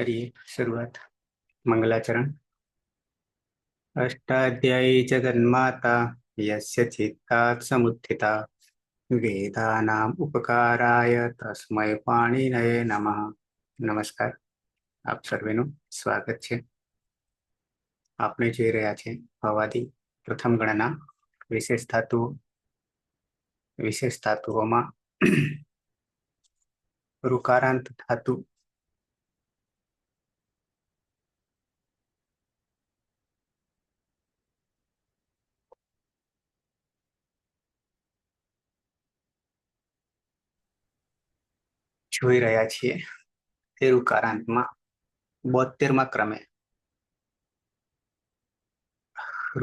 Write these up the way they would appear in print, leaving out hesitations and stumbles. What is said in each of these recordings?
करिए शुरुआत। मंगलाचरण। अष्टाध्यायी जगन्माता यस्य चित्तात् समुत्थिता वेदानाम् उपकाराय तस्मै पाणिनये नमः। नमस्कार, આપ સર્વેનું સ્વાગત છે। આપણે જોઈ રહ્યા છે ભવાદી પ્રથમ ગણના વિશેષ ધાતુઓમાં ઋકારાંત ધાતુ જોઈ રહ્યા છીએ। તે ઋકારાંતમાં 72મા ક્રમે ઋ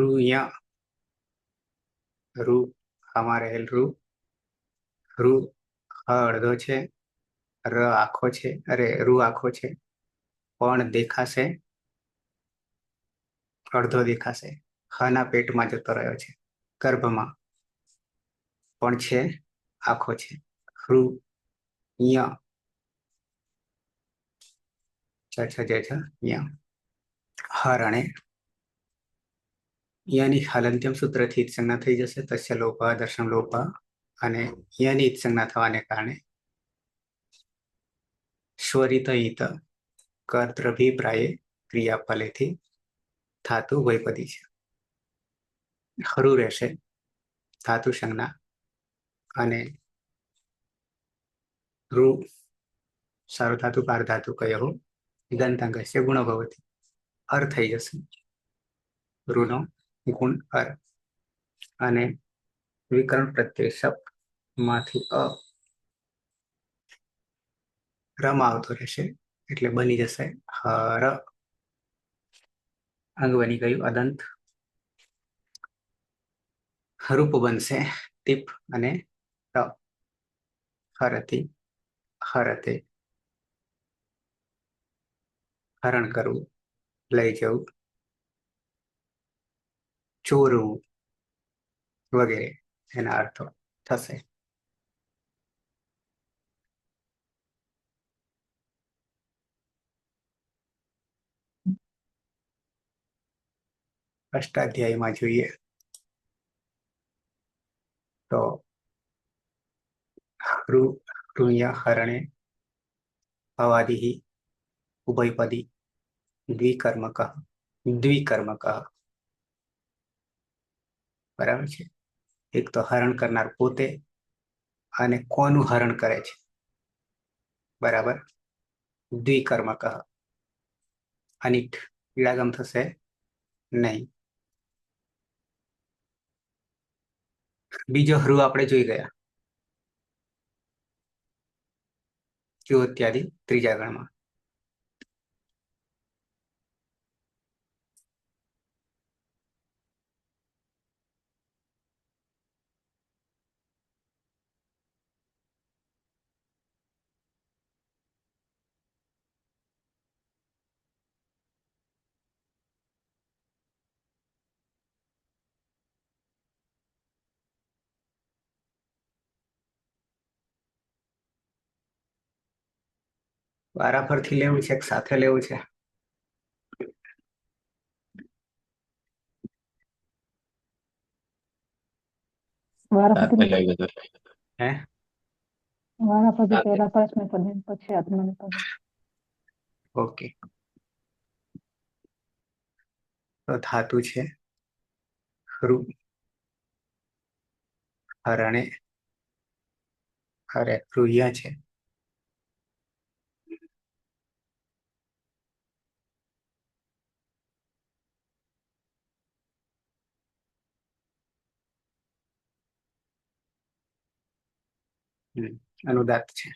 આમાં રહેલ ઋ અડધો છે, ર આખો છે, ઋ આખો છે, પણ દેખાશે અડધો દેખાશે। હના પેટમાં જતો રહ્યો છે, ગર્ભમાં પણ છે, આખો છે। હરણે યની હલંત્યમ સૂત્રથી સંજ્ઞા થઈ જશે। તસ્ય લોપ દર્શન લોપ અને યની સંજ્ઞા થવાને કારણે સ્વરિત ઈત કર્તૃભિપ્રાયે ક્રિયાફલેથી ધાતુ વૈપદી છે। ખરું રહેશે ધાતુ સંજ્ઞા અને ઋ સાર્વધાતુ પારધાતુ કયો દંતાંગસ્ય ગુણ ભવતી અર થઈ જશે। ઋનો ગુણ અર અને વિકરણ પ્રત્યય શબ્દ માંથી રમાં આવતો રહેશે એટલે બની જશે હર। અંગ બની ગયું અદંત। રૂપ બનશે ટીપ અને ર। હરતી હરતે હરણ કરવું, લઈ જવું, ચોરવું વગેરે એના અર્થો થશે। અષ્ટાધ્યાયમાં જોઈએ તો હરણે ભવાદિ ઉભયપદી દ્વિકર્મક બરાબર છે। એક તો હરણ કરનાર પોતે અને કોનું હરણ કરે છે, બરાબર। દ્વિકર્મક અનિટ વિડાગમ થશે નહીં। બીજો હૃ આપણે જોઈ ગયા ઇત્યાદિ ત્રીજા ગણમાં। વારાફરથી લેવું છે, સાથે લેવું છે? હે પહેલા પ્રશ્ન પદ પછી આત્માને પદ। ઓકે, તો ધાતુ છે હૃ, હરણે, અરે રુહ્યા છે, અનુદાત છે।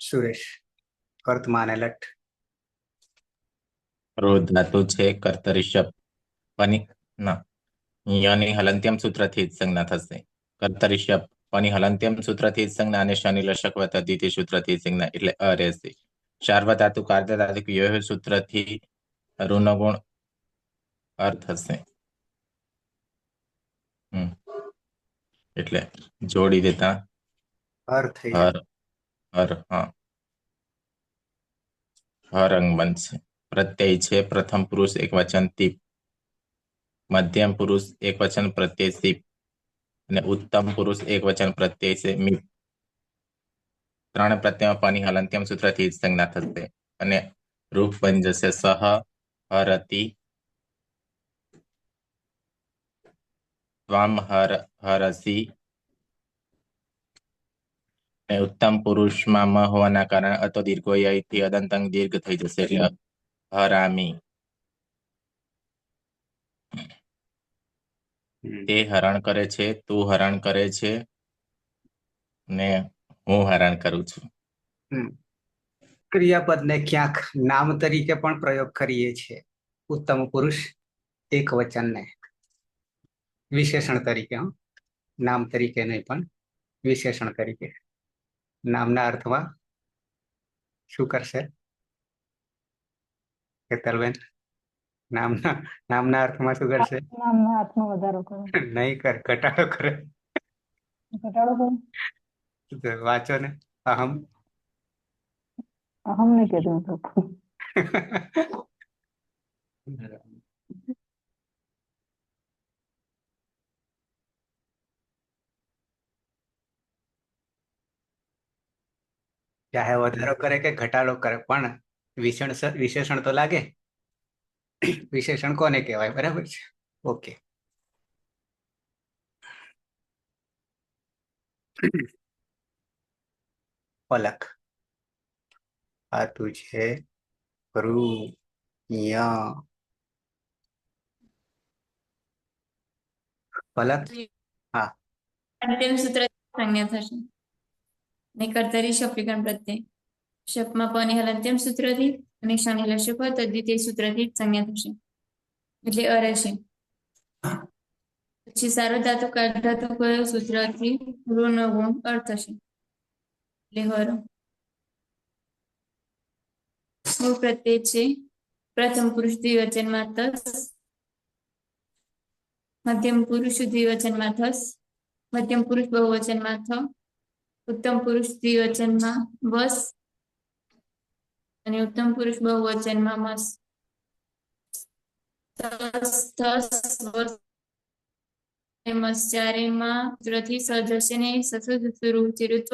સુરેશ, વર્તમાન એલર્ટ। રો ધાતુ છે કર્તરિશપ પની ના યની હલંત્યમ સૂત્રથી જ સંજ્ઞા થશે। કર્તરિશપ પની હલંત્યમ સૂત્રથી જ સંજ્ઞા અને શનિ લશક વત્તા દ્વિતીય સૂત્રથી સંજ્ઞા એટલે અ રહેશે। સાર્વધાતુ કાર્યધાતુ યો સૂત્રથી ઋનો ગુણ અર્થ થશે। હમ એટલે જોડી દેતા હર થઈ જાય. હર હા હર અંગ બનશે. પ્રત્યય છે પ્રથમ પુરુષ એકવચન તીપ, મધ્યમ પુરુષ એકવચન પ્રત્યય સીપ અને ઉત્તમ પુરુષ એકવચન પ્રત્યય છે મીપ. ત્રણ પ્રત્યયમાં પાની હલંત્યમ સૂત્રથી જ સંજ્ઞા થશે અને રૂપ બની જશે સહ, હરતી, ત્વમ, હરસી. અને ઉત્તમ પુરુષમાં મ હોવાના કારણે અતો દીર્ઘોયથી અદંતંગ દીર્ઘ થઈ જશે એટલે હરામી. તે હરણ કરે છે, તું હરણ કરે છે ને હું હરણ કરું છું. ક્રિયાપદને ક્યાંક નામ તરીકે પણ પ્રયોગ કરીએ છીએ. ઉત્તમ પુરુષ એક વચનને વિશેષણ તરીકે, નામ તરીકે નહીં પણ વિશેષણ તરીકે. નામના અર્થમાં શું કરશે કેતલબેન? નામના અર્થમાં શું કરશે? નામના અર્થમાં વધારો કરો, નહીં કર, ઘટાડો કરે. ઘટાડો કરો. વાંચો ને. અહમ. અહમ ને કીધું તો ચાહે વધારો કરે કે ઘટાડો કરે પણ વિશેષણ તો લાગે. વિશેષણ કોને કહેવાય? બરાબર છે. ઓકે. પલક. આ તું છે પલક. હા, અંતિમ સૂત્ર સંજ્ઞા થશે ને કર્તરી શબ્દીકરણ પ્રત્યય શપમાં પની હલંત્યમ સૂત્રથી અને શનિ લશક હોય તો દ્વિતીય સૂત્રથી જ સંજ્ઞા થશે એટલે અરશે. પછી સારો ધાતુ ધાતુ કયો સૂત્રથી ઋનો ગુણ અર્થ થશે એટલે હર. મૂળ પ્રત્યય છે પ્રથમ પુરુષ દ્વિવચનમાં તસ, મધ્યમ પુરુષ દ્વિવચનમાં થસ, મધ્યમ પુરુષ બહુવચનમાં થ, ઉત્તમ પુરુષ દ્વિવચનમાં વસ અને ઉત્તમ પુરુષ બહુવચનમાં મસ. તસ, થસ, વસ, મસ ચારેયમાં સૂત્રથી સજ હશે ને સસુરુચિરુત્વ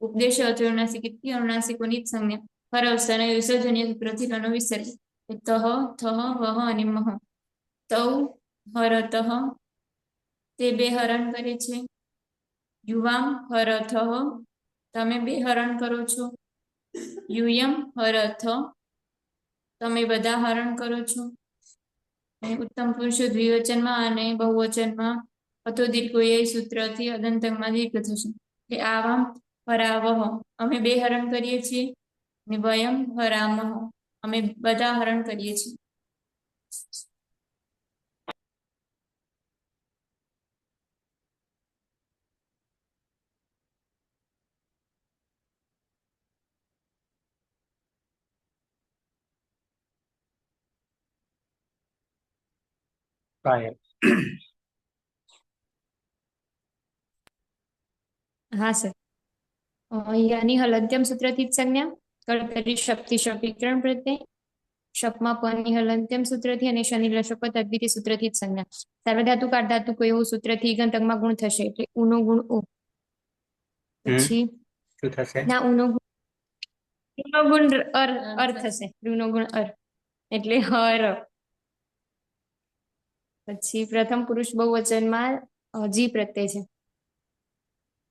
ઉપદેશ અનુનાસિક અનુનાસિકોની જ સંજ્ઞા. હર અવસ્થાના વિસર્જનીય સૂત્રથી રનો વિસર્ગ તહ, થહ, વહ અને મહ. તૌ હરતઃ તે બે હરણ કરે છે. યુવામ હરથ તમે બે હરણ કરો છો. યુયમ હરથ તમે બધા હરણ કરો છો. ઉત્તમ પુરુષો દ્વિવચનમાં અને બહુવચનમાં અતો દીર્ઘોય સૂત્રથી અદંતમાં દીર્ઘ થશે. કે આવામ હરાવહ અમે બે હરણ કરીએ છીએ. અને વયમ હરામહ અમે બધા હરણ કરીએ છીએ. કાયમ. હા સર. યાની હલંત્યમ સૂત્રથી જ સંજ્ઞા. કર્તરી શક્તિ શબ્દીકરણ પ્રત્યય શપમાં પની હલંત્યમ સૂત્રથી અને શનિ લશક તદ્વિતીય સૂત્રથી જ સંજ્ઞા. સાર્વધાતુ કારધાતુ કોઈ એવું સૂત્રથી ગંતકમાં ગુણ થશે એટલે ઉનો ગુણ ઓ. પછી શું થશે? ના ઉનો ગુણ અર થશે. ઋનો ગુણ અર એટલે હર. પછી પ્રથમ પુરુષ બહુવચનમાં જી પ્રત્યય છે.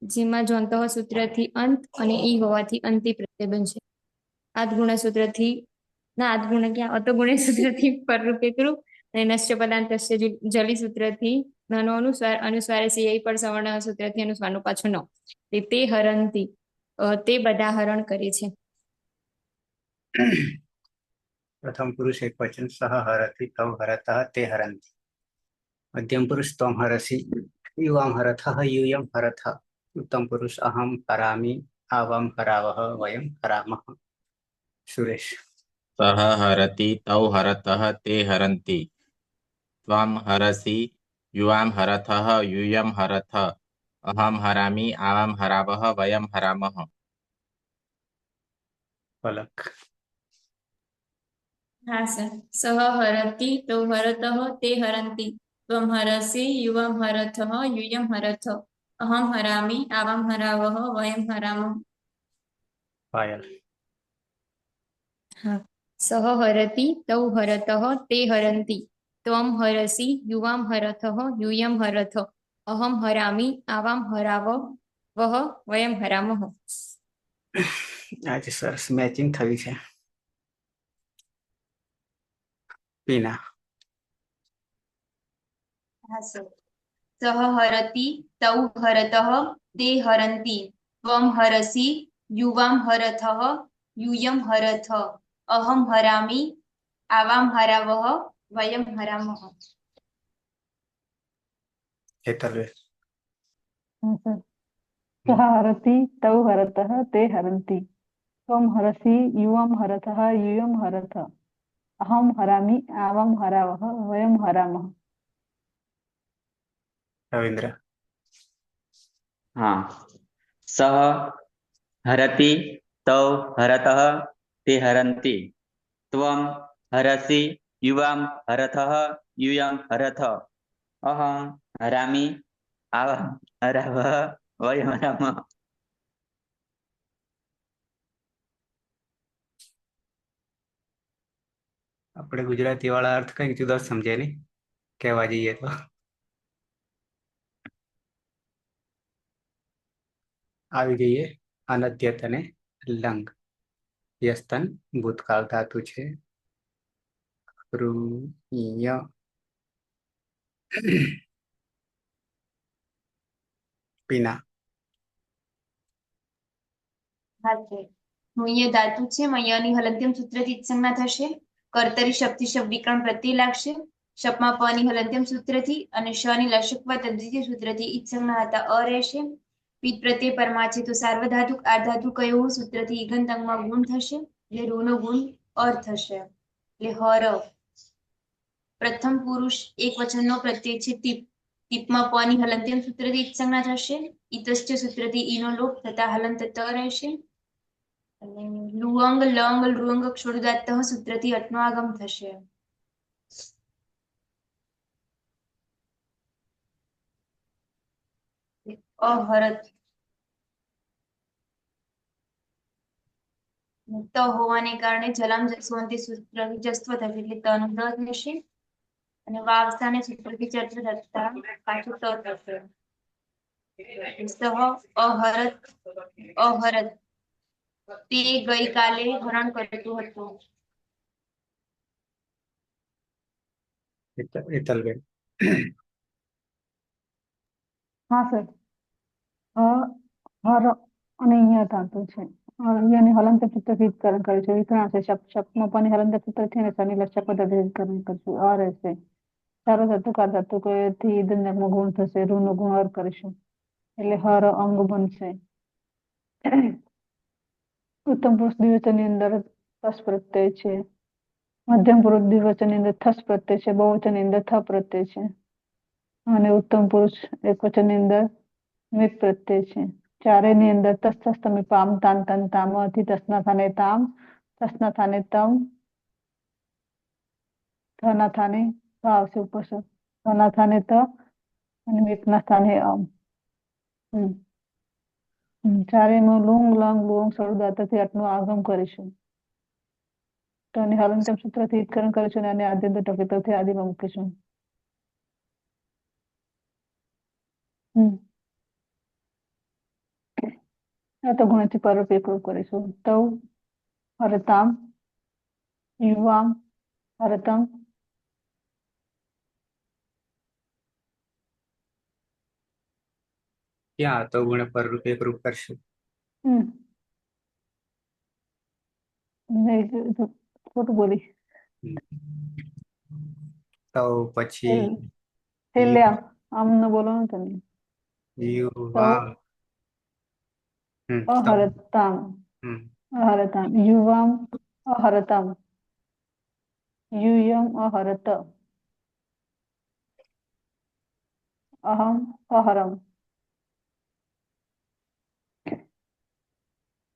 જીમાં જોંતઃ સૂત્રથી અંત અને ઈ હોવાથી અંતિ પ્રત્યય બનશે. આદગુણ સૂત્રથી ના આદગુણ ક્યાં અતોગુણ સૂત્રથી પરરૂપે કરું અને નશ્ય પદાંત જલી સૂત્રથી નાનો અનુસ્વાર સિંહ પર સવર્ણ સૂત્રથી અનુસ્વારનું પાછું ન. તે હરંતી તે બધા હરણ કરે છે. પ્રથમ પુરુષ એક વચન સહ હરથી તવ હરતઃ તે હરંતી. મધ્યમ પુરુષ ત્વમ હરસી, યુવામ હરથઃ યુયમ હરથઃ. ઉત્તમ પુરુષ અહમ હરામી, આવામ હરાવહ, વયમ હરામહ. સુરેશ. સહ હરતિ તૌ હરતઃ તે હરંતિ, ત્વમ હરસી, युवाम हरथः यूयम हरथ अहम हरामि आवाम हरावः वयम हरामः। પલક. હા સર. સહ હરતિ તૌ હરતઃ તે હરન્તિ ત્વમ હરસि યુવમ હરથઃ યુયમ હરથ અહમ હરામિ આવામ હરાવઃ વયમ હરામઃ. પાયલ. હા. સહ હરતિ તૌ હરતઃ તે હરન્તિ ત્વમ હરસી યુવામ હરથઃ યુયમ હરથ અહમ હરામિ આવામ હરાવઃ વયમ હરામઃ. આજે સરસ મેચિંગ થયું છે. પીના. હા સર. સહ હરતિ તૌ હરતઃ તે હરન્તિ ત્વમ હરસી યુવામ હરથઃ યુયમ હરથ અહમ હરામિ આવામ હરાવઃ વયમ હરામઃ. હેતલબેન. हाँ सर सह हरति तौ हरतः ते हरन्ति त्वं हरसि युवं हरथः यूयं हरथ अहं हरामि आवां हरावः वयं हरामः। રવિન્દ્ર. हाँ सह हरति तौ हरतः ते हरन्ति त्वं हरसि युवां हरथः यूयं हरथ अहं हरामि आवां हरावः वयं हरामः। આપણે ગુજરાતી વાળા અર્થ કઈ જુદો સમજે નહીં કહેવા જઈએ તો. આવી જઈએ અનદ્યત અને લંગ. યસ્તન ભૂતકાળ ધાતુ છે. ય પીના. હા છે. મુય્ય ધાતુ છે. મય્યની હલંત્યમ સૂત્રથી સંજ્ઞા થશે. કર્તરી શબ્દથી શબ્દ વિકરણ પ્રત્યય લાગશે. શપમાં પની હલંત્યમ સૂત્રથી અને શની લશકવા તદ્વિતીય સૂત્રથી ઈદ સંજ્ઞા હતા અ રહેશે. પિત પ્રત્યય પરમાં છે તો સાર્વધાતુક આર્ધાતુ કયો સૂત્રથી ઈગંત અંગમાં ગુણ થશે એટલે રૂનો ગુણ અર થશે એટલે હર. પ્રથમ પુરુષ એક વચનનો પ્રત્યય છે તીપ. તીપમાં પની હલંત્યમ સૂત્રથી ઈદ સંજ્ઞા થશે. ઈતશ્ચ સૂત્રથી ઈનો લોપ થતા હલંત ત રહેશે. અને લુઅંગ લંગ લુઅંગ ક્ષોરુદાત્ત સૂત્રથી અટનો આગમ થશે. અહરત મુક્ત હોવાને કારણે જલામ જસવંતી સૂત્રથી જસ્વ થશે એટલે તનો દ થશે. અને વાવસાને સૂત્રથી ચર્ચા થતા પાછું ત થશે. સહ અહરત અહરત તે ગઈકાલે હરણ કરતું હતું. હેતલબેન. हाँ सर हर અને અહીંયા ધાતુ છે અહીંયાની હલંત સૂત્રથી વિકરણ કરે છે વિકરણ છે શબ્દમાં પણ હલંત સૂત્રથી અને શનિ લક્ષક પદ્ધતિ વિકરણ કરશું અ રહેશે. સારો ધાતુ કાર ધાતુ થી દંડકમાં ગુણ થશે રૂનો ગુણ અર કરીશું એટલે હર અંગ બનશે. ઉત્તમ પુરુષ દ્વિવચનની અંદર તસ પ્રત્યય છે. મધ્યમ પુરુષ દ્વિવચનની અંદર થસ પ્રત્યય છે. બહુવચનની અંદર થ પ્રત્યય છે અને ઉત્તમ પુરુષ એક વચનની અંદર મિત પ્રત્યય છે. ચારેયની અંદર તસ તમે પામ તાન તન તામ થી તસના થાને તામ તસના થાને તમ થના થાને ત આવશે ઉપસર્ગ થના થાને ત અને મિતના સ્થાને અમ. ચારેયમાં લુંગ લંગ લુંગ સળુદાતથી આટલું આગમ કરીશું તો એને હલંતમ સૂત્રથી વિકરણ કરીશું અને આદ્યંત ટકેતોથી આદિમાં મૂકીશું. આ તો ગુણથી પરરૂપ એકરૂપ કરીશું. તૌ હરતામ યુવામ હરતમ ક્યાં તો ગુણ પર રૂપ એકરૂપ કરશું. ખોટું બોલી તો પછી છેલ્લે આમ ન બોલવાનું તમે. યુવા અહરતામ અહરતામ યુવામ અહરતમ યુયમ અહરત अहम अहरम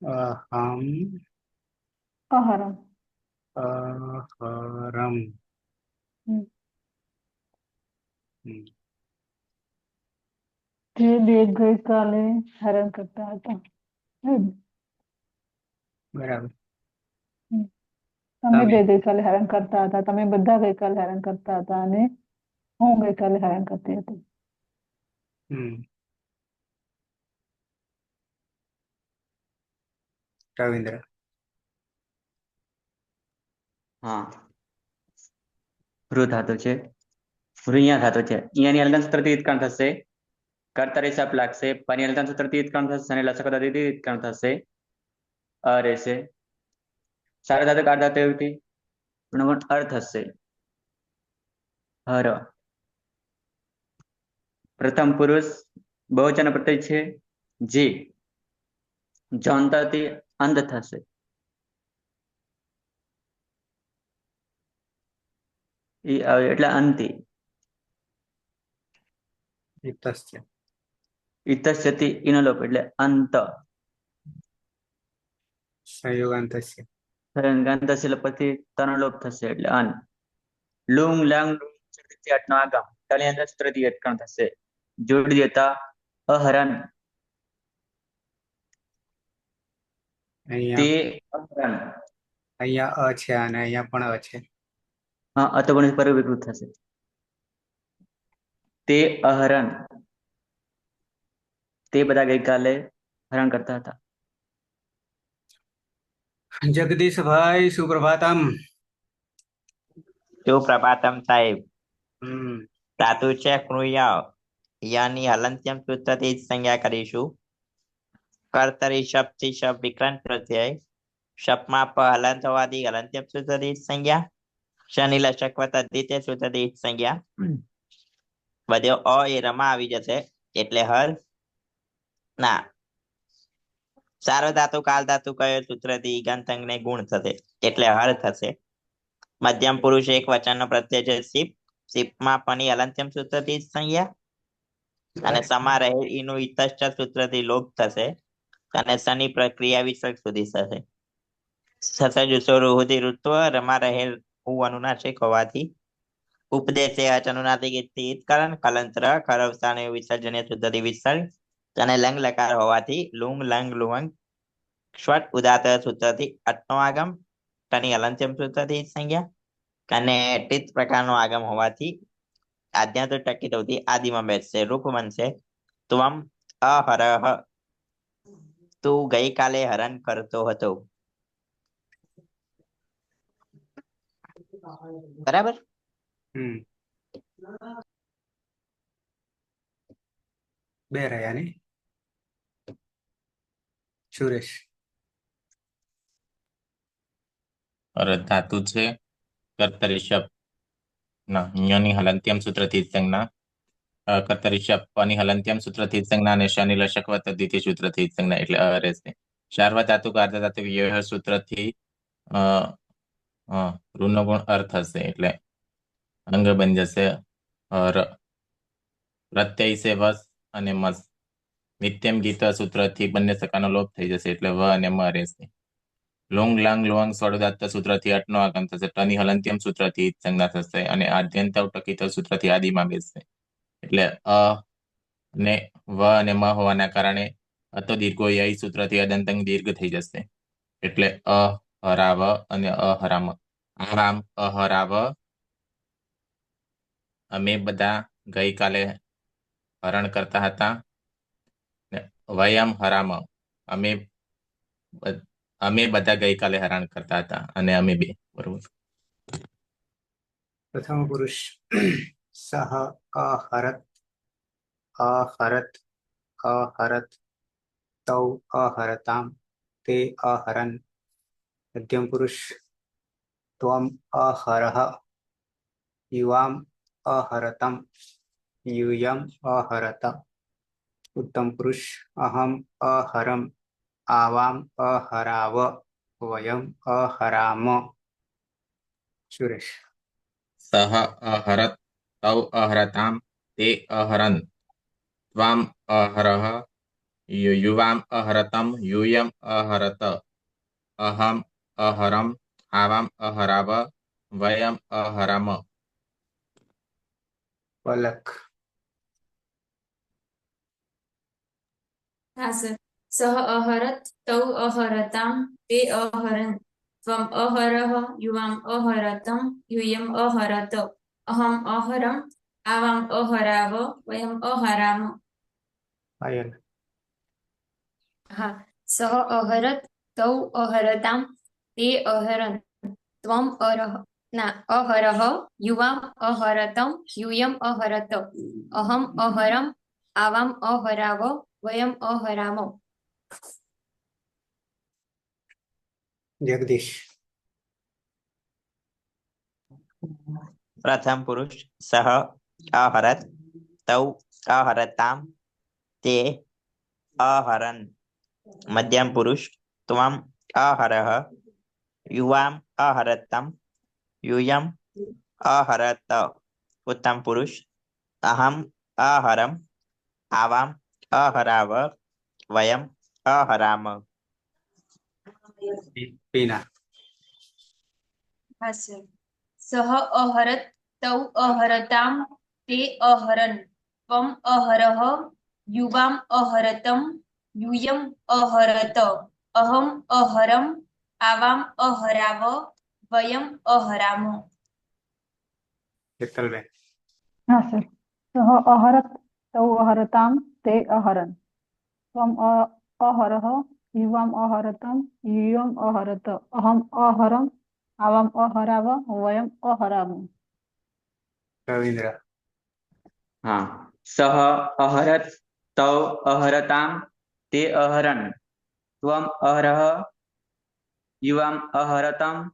अहम अहरम अहरम हम्म। हम्म, તે ગઈકાલે હેરાન કરતા હતા. હમ. બરાબર. તમે તમે બે ગઈકાલે હેરાન કરતા હતા. તમે બધા ગઈકાલે હેરાન કરતા હતા અને હું ગઈકાલે હેરાન કરતી હતી. હમ રવિન્દ્ર. હા વૃ ધાતુ છે. વૃયા ધાતુ છે. અહીંયાની હલન સૂત્રથી ઉત્કર્ણ થશે. કર્તરી સપ લાગશે. પની હલન સૂત્રથી ઉત્કર્ણ થશે અને લસક પદ્ધતિથી ઉત્કર્ણ થશે. અ રહેશે. સારા ધાતુ કાર ધાતુ એવી ગુણગુણ અર્થ હશે. હર પ્રથમ પુરુષ બહુવચન પ્રત્યય છે જે જનતાથી અંત થશે. એ આવે એટલે અંતિ. ઇતસ્ય. ઇતસ્યતિ ઇનો લોપ એટલે અંત. સંયોગાંતસ્ય. અંતસ્ય પછી તનો લોપ થશે એટલે અન. લુંગ લંગ આઠનો આગમ તની અંદર સૂત્રથી ઉત્કર્ણ થશે. જોડી દેતા અહરન તે અહીંયા અહરન. અહીંયા અ છે અને અહીંયા પણ અ છે. હા અતગુણ પર વિકૃત થશે. તે અહરન તે બધા ગઈકાલે હરણ કરતા હતા. જગદીશભાઈ સુપ્રભાતમ. સુપ્રભાતમ સાહેબ. હમ ધાતુ છે કૃય. યની હલંત્યમ સૂત્રથી જ સંજ્ઞા કરીશું. કર્તરી શબ્દથી શબ્દ વિક્રાંત પ્રત્યય. શબ્દમાં પ હલંત હોવાથી હલંત્યમ સૂત્રથી જ સંજ્ઞા. શનિ લશક વત્તા દ્વિતીય સૂત્રથી જ સંજ્ઞા. બધે અ એ રમા આવી જશે એટલે હર ના. સારો ધાતુ કાલ ધાતુ કયો સૂત્રથી ગંતંગ ને ગુણ થશે એટલે હર થશે. મધ્યમ પુરુષ એક વચનનો પ્રત્યય છે સીપ. સીપમાં પની હલંત્યમ સૂત્રથી જ સંજ્ઞા. અને સમા રહે ઈનું ઇતશ્ચ સૂત્રથી લોપ થશે. અને શનિ પ્રક્રિયા વિસર્ગ સુધી થશે. સસજુસો રૂહુથી ઋત્વ રમા રહેલ હું અનુનાસિક હોવાથી. ઉપદેશે અનુનાસિક કરણ કલંત્ર કરવસાન વિસર્જનીય શુદ્ધથી વિસર્ગ. અને લંગ લકાર હોવાથી લુંગ લંગ લુવંગ સ્વટ ઉદાત સૂત્રથી અટનો આગમ. તની હલંત્યમ સૂત્રથી સંજ્ઞા. અને ટીત પ્રકારનો આગમ હોવાથી આદ્યાંત ટકી થતી આદિમાં બેસશે. રૂપ બનશે ત્વમ અહરહ. તું ગઈકાલે હરણ કરતો હતો. બરાબર. હમ બે રહ્યા ને સુરેશ. અરથ ધાતુ છે કર્તરી શબ્દ ના યની હલંત્યમ સૂત્રથી જ સંજ્ઞા. કર્તરી શબ્દ પની હલંત્યમ સૂત્રથી જ સંજ્ઞા અને શનિ લશક વત્તા દ્વિતીય સૂત્રથી જ સંજ્ઞા એટલે અ રહેશે. સાર્વત ધાતુ અર્ધ ધાતુ વ્યય સૂત્રથી ઋનો ગુણ અર્થ હશે એટલે અંગ બની જશે. પ્રત્યય છે વસ અને મસ. નિત્યમ ગીત સૂત્રથી બંને સકાનો લોપ થઈ જશે એટલે વ અને મ રહેશે. લુંગ લંગ લુવંગ સ્વરદાત્ત સૂત્રથી અટનો આગમ થશે. ટની હલંત્યમ સૂત્રથી સંજ્ઞા થશે અને આદ્યંત ટકિત સૂત્રથી આદિમાં બેસશે એટલે અ ને વ અને મ હોવાના કારણે અતો દીર્ઘો ય સૂત્રથી અદંતંગ દીર્ઘ થઈ જશે એટલે અ હરાવ અને અહરામ. આરામ અહરાવ. અમે બધા ગઈકાલે હરણ કરતા હતા. વયમ હરામ અમે બધા ગઈકાલે હરણ કરતા હતા અને અમે બે. બરોબર. પ્રથમ પુરુષ સહ અહરત અહરત અહરત તૌ અહરતામ તે અહરન. મધ્યમ પુરુષ ત્વમ અહરહ યુવામ અહરતમ યુયમ અહરત. ઉત્તમ પુરુષ અહમ અહરમ આવામ અહરાવ વયમ અહરામ. સુરેશ. સહ અહરત તૌ અહરતામ તે અહરન ત્વામ અહરહ યુવામ અહરતમ યુયમ અહરત અહમ અહરમ આવામ અહરાવ વયમ અહરમ પલક. હા સર. સહ અહરત તૌ અહરતામ તે અહરન ત્વમ અહરહ યુવામ અહરતમ યુયમ અહરત અહમ અહરમ આવામ અહરાવ વયમ અહરામ. પાયલ. હા. સહ અહરત તૌ અહરતામ તે અહરન ત્વમ અહરહ યુવામ અહરતમ યુયમ અહરત અહમ અહરમ આવામ અહરાવ વયમ અહરામ. જગદીશ. પ્રથમ પુરુષ સહ અહરત તૌ અહરતામ તે અહરન. મધ્યમ પુરુષ ત્વમ અહરહ યુવામ અહરતમ યુયમ અહરત. ઉત્તમ પુરુષ અહમ અહરમ આવામ અહરાવ વયમ અહરામ. પીના. હા સર. સહ અહરત તૌ અહરતામ તે અહરન ત્વમ અહરહ યુવામ અહરતમ યુયમ અહરત અહમ અહરમ આવામ અહરાવ વયમ અહરામ. હેતલબેન. હા સર. સહ અહરત તૌ અહરતામ તે અહરન ત્વમ અહરહ યુવામ અહરતમ યુયમ અહરત અહમ અહરમ આવામ અહરાવ વયમ અહરામ. રવિન્દ્ર. હા. સહ અહરત તૌ અહરતામ તે અહરન ત્વમ અહરહ યુવામ અહરતમ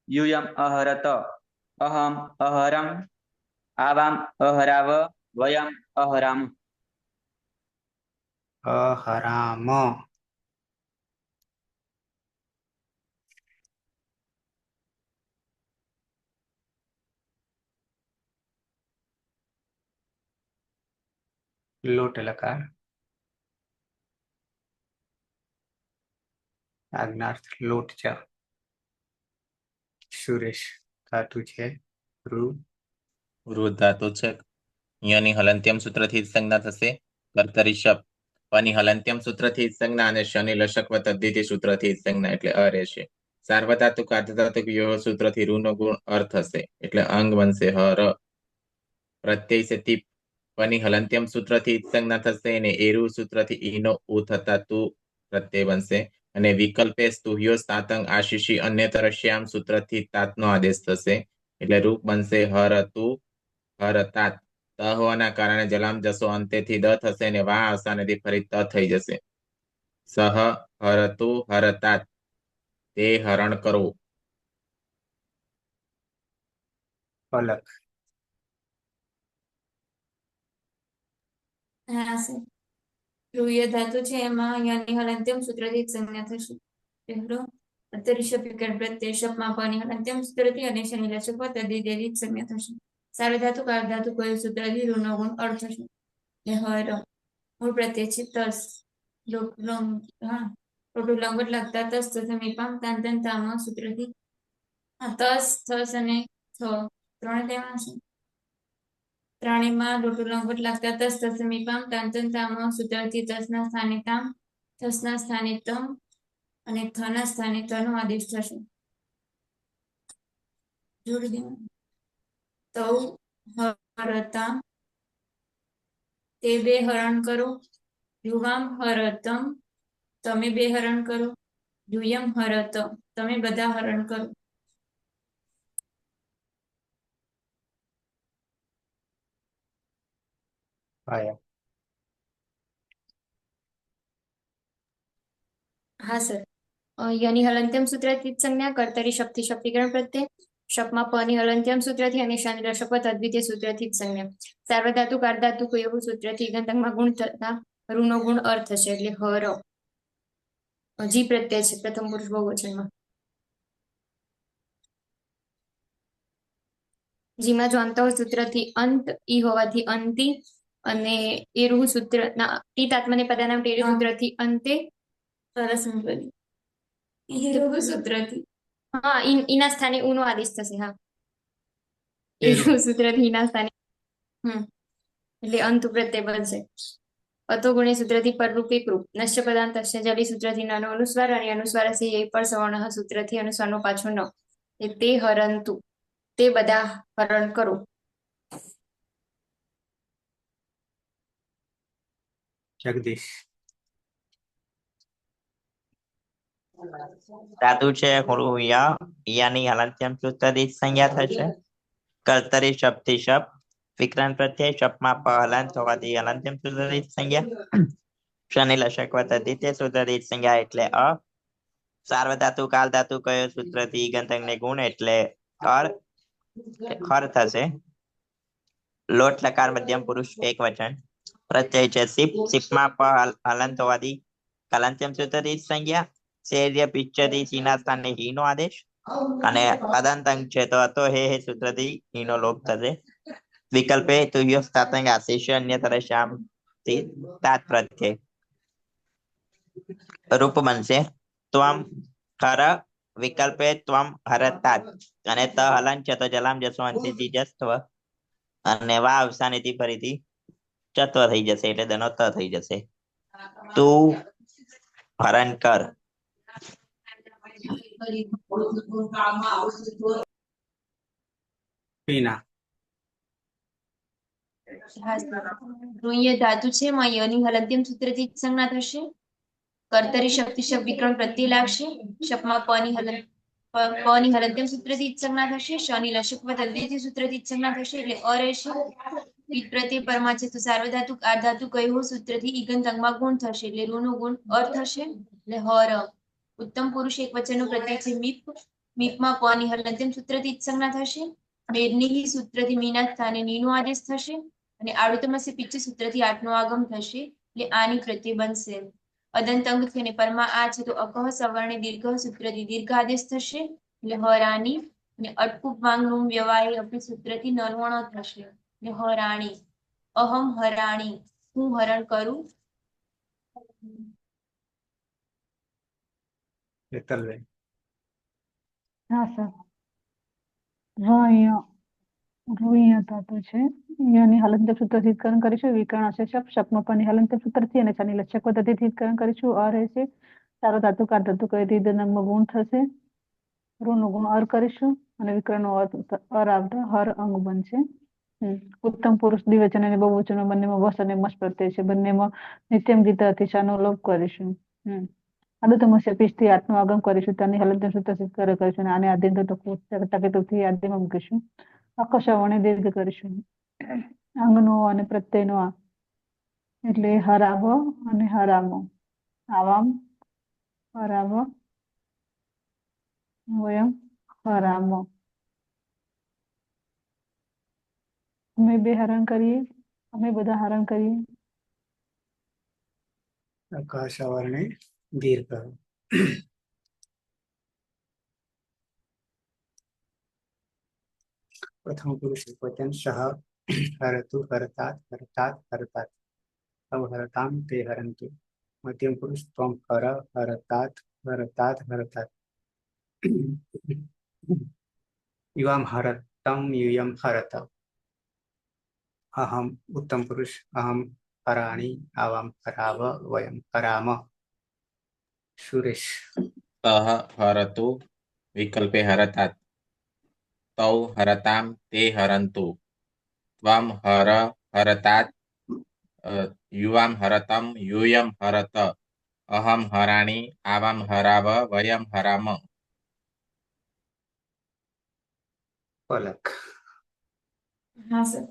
યુયમ અહરત અહમ અહરમ આવામ અહરાવ વયમ અહરામ. અહરામ. લોટ લકાર. આજ્ઞાર્થ લોટ છે. સુરેશ. ધાતુ છે રૂ. વૃદ્ધ ધાતુ છે. યની હલંત્યમ સૂત્રથી જ સંજ્ઞા થશે. કર્તરી શપ પની હલંત્યમ સૂત્રથી જ સંજ્ઞા અને શનિ લશક તદ્ધિતિ સૂત્રથી જ સંજ્ઞા એટલે અ રહેશે. સાર્વધાતુક અર્ધધાતુક વ્યુહ સૂત્રથી રૂનો ગુણ અર્થ હશે એટલે અંગ બનશે હર. પ્રત્યય છે તીપ પની હલંત્યમ સૂત્રથી જ સંજ્ઞા થશે અને એરુ સૂત્રથી ઈનો ઉ થતા તુ પ્રત્યય બનશે અને વિકલ્પે સ્તુહ્યો તાતંગ આશીષી અન્યતરશ્યામ સૂત્રથી તાતનો આદેશ થશે એટલે રૂપ બનશે હરતુ હરતાત. ત હોવાના કારણે જલામ જસો અંતેથી દ થશે અને વા અવસાનેથી ફરી ત થઈ જશે. સહ હરતુ હરતાત તે હરણ કરો. પલક. હા સર. ધ્રુવીય ધાતુ છે એમાં યની હલંત્યમ સૂત્રથી જ સંજ્ઞા થશે. પહેલો અંતરિક્ષ વિકલ્પ પ્રત્યય શપમાં પની હલંત્યમ સૂત્રથી અને શનિ લશક તદ્ધિતિથી જ સંજ્ઞા થશે. સાર્વધાતુક અર્ધધાતુક સૂત્રથી રૂનો ગુણ અર્થ થશે. હર મૂળ પ્રત્યય છે તસ લંગટ લાગતા તસ સમીપામ તાંતન તામાં સૂત્રથી તસ થસ અને થ ત્રણ લેવા છે. ત્રણેયમાં લંગટ લાગતા તસ સમીપામ તાંતન તામાં સૂત્રથી તસના સ્થાને તામ થસના સ્થાને તમ અને થના સ્થાને તનો આદેશ થશે. જોડી દેવાનું. તૌ હરતા તે બે હરણ કરો. યુવામ હરતમ તમે બે હરણ કરો. યુયમ હરત તમે બધા હરણ કરો. પાયલ. હા સર. યની હલંત્યમ સૂત્રથી જ સંજ્ઞા કર્તરી શક્તિ શક્તિકરણ પ્રત્યય શપમાં પની હલંત્યમ સૂત્રથી અને શનિ લશક તદ્વિતીય સૂત્રથી જ સંજ્ઞા. સાર્વધાતુક અર્ધધાતુક એવું સૂત્રથી ગંધકમાં ગુણ થતા રૂનો ગુણ અર્થ છે એટલે હર. જી પ્રત્યય છે પ્રથમ પુરુષ બહુવચનમાં. જીમાં જો અંત સૂત્રથી અંત ઈ હોવાથી અંતિ અને એરુः સૂત્ર ટીત આત્મનેપદાનામ ટેરુ સૂત્રથી અંતે સરસ એરુः સૂત્રથી ઈના સ્થાને ઉનો આદેશ થશે. એરુः સૂત્રથી ઈના સ્થાને એટલે અંત પ્રત્યય બનશે. અતો ગુણે સૂત્રથી પરરૂપે કૃપ નશ્ય પદાંતસ્ય જલી સૂત્રથી નનો અનુસ્વાર અને અનુસ્વારસ્ય એ પર સવર્ણ સૂત્રથી અનુસ્વારનો પાછો ન તે હરંતુ તે બધા હરણ કરો. જગદીશ. ધાતુ છે હૃય યાની હલંત્યમ સૂત્રથી સંજ્ઞા થશે. કર્તરી શબ્દથી શબ્દ વિક્રાંત પ્રત્યય શબ્દમાં પ હલંત હોવાથી હલંત્યમ સૂત્રથી સંજ્ઞા. શનિ લશક વત્તા દ્વિતીય સૂત્રથી સંજ્ઞા એટલે અ. સાર્વધાતુ કાલ ધાતુ કયો સૂત્રથી ગંધંગને ગુણ એટલે ખર થશે. લોટ લકાર મધ્યમ પુરુષ એક વચન. પ્રત્યય છે સિપ સિપમાં પ હલંત હોવાથી હલંત્યમ સૂત્રથી સંજ્ઞા. શેર્ય પિક્ચરથી સીના સ્થાને હીનો આદેશ અને અદંતંગ છે તો હતો હે સૂત્રથી હીનો લોપ થશે. વિકલ્પે તુહ્યો સ્થાતંગ આશેષ્ય અન્ય તરશ્યામ થી તાત પ્રત્યય રૂપ બનશે. ત્વમ હર વિકલ્પે ત્વમ હરતાત અને ત હલન છે તો જલામ જશો અંતિથી જસ્ત્વ અને વા અવસાનેથી ફરીથી ચત્વ થઈ જશે એટલે તેનો ત થઈ જશે. તું હરણ કર. પીના. ઋય ધાતુ છે માં યની હલંત્યમ સૂત્રથી સંજ્ઞા થશે. કર્તરી શક્તિ શબ્દ વિક્રમ પ્રત્યય લાગશે. શપમાં પની હલંત્યમ સૂત્રથી સંજ્ઞા થશે. શની લશક દ્વિતીય સૂત્રથી સંજ્ઞા થશે એટલે અ રહેશે. ઈદ પ્રત્યય પરમા છે તો સાર્વધાતુ આર્ધાતુ કયો સૂત્રથી ઈગંત અંગમાં ગુણ થશે એટલે રૂનો ગુણ અર થશે એટલે હર. ઉત્તમ પુરુષ એક વચનનો પ્રત્યય છે મીપ. મીપમાં પની હલંત્યમ સૂત્રથી સંજ્ઞા થશે. મેદની સૂત્રથી મીના સ્થાને નીનો આદેશ થશે અને આડુતમસ્ય પિચ્ચ સૂત્રથી આઠનો આગમ થશે એટલે આની પ્રત્યય બનશે. અદંત અંગ થઈને પરમાં આ છે તો અકહ સવર્ણે દીર્ઘ સૂત્રથી દીર્ઘ આદેશ થશે એટલે હરાની અને અટકુપ માંગનું વ્યવાય અપી સૂત્રથી નરવણ થશે એટલે હરાણી. અહમ હરાણી હું હરણ કરું. હેતલબેન. હા સર. ઋય ધાતુ છે યની હલંત્યમ સૂત્રથી કરણ કરીશું. વિકરણ હશે શપ શપમાં પની હલંત્યમ સૂત્રથી અને શનિ લક્ષક પદ્ધતિથી કરણ કરીશું. અ રહેશે. સારો ધાતુ કાર ધાતુ કઈ રીતે નંગમાં ગુણ થશે. ઋનો ગુણ અર કરીશું અને વિકરણનો અર આવતા હર અંગ બનશે. ઉત્તમ પુરુષ દ્વિવચન અને બહુવચનો બંનેમાં વસ અને મસ પ્રત્યય છે. બંનેમાં નિત્યમ ગીતા અતિશાનો લોપ કરીશું. આડુતમસ્ય પીછથી આત્મનો આગમ કરીશું. તેની હલંત્યમ સૂત્રથી કર કરીશું અને આને આદ્યંત ટકેતુથી આદ્યમાં મૂકીશું. આકર્ષવણે દીર્ઘ કરીશું. અંગનો અને પ્રત્યયનો આ એટલે હરાવ અને હરામો. આવામ હરાવ વયમ હરામો. અમે બે હરણ કરીએ. અમે બધા હરણ કરીએ. આકાશ આવરણે દીર્ઘ. પ્રથમ પુરુષ એક વચન સહ હરતુ હરતાત હરતાત હરતાત તવ હરતામ તે હરંતુ. મધ્યમ પુરુષ ત્વમ હર હરતાત હરતાત હરતાત. યુવામ હરતમ યુયમ હરત. અહમ ઉત્તમ પુરુષ અહમ હરાણી આવામ હરાવ વયમ હરામ. સુરેશ. સહ હરતુ વિકલ્પે હરતાત તૌ હરતામ તે હરંતુ. ત્વમ હર હરતાત યુવામ હરતમ યુયમ હરત. અહમ હરાણી આવામ હરાવ વયમ હરામ. પલક. હા સર.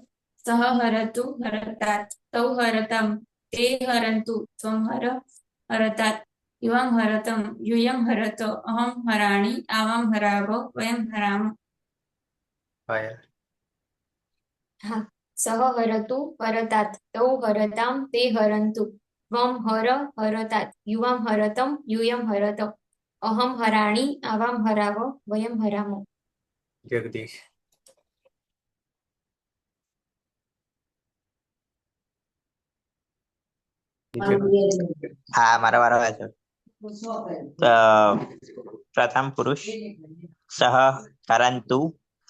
સહ હરતુ હરતાત તૌ હરતમ તે હરંતુ ત્વમ હર હરતાત યુવામ હરતમ યુયમ હરત અહમ હરાણી આવામ હરાવ વયમ હરામ. પાયલ. હા. સહ હરતુ હરતાત તૌ હરતામ તે હરંતુ ત્વમ હર હરતાત યુવામ હરતમ યુયમ હરત અહમ હરાણી આવામ હરાવ વયમ હરામો. જગદીશ. હા મારો વારો આવ્યો છે. પ્રથમ પુરુષ સહ હરંતુ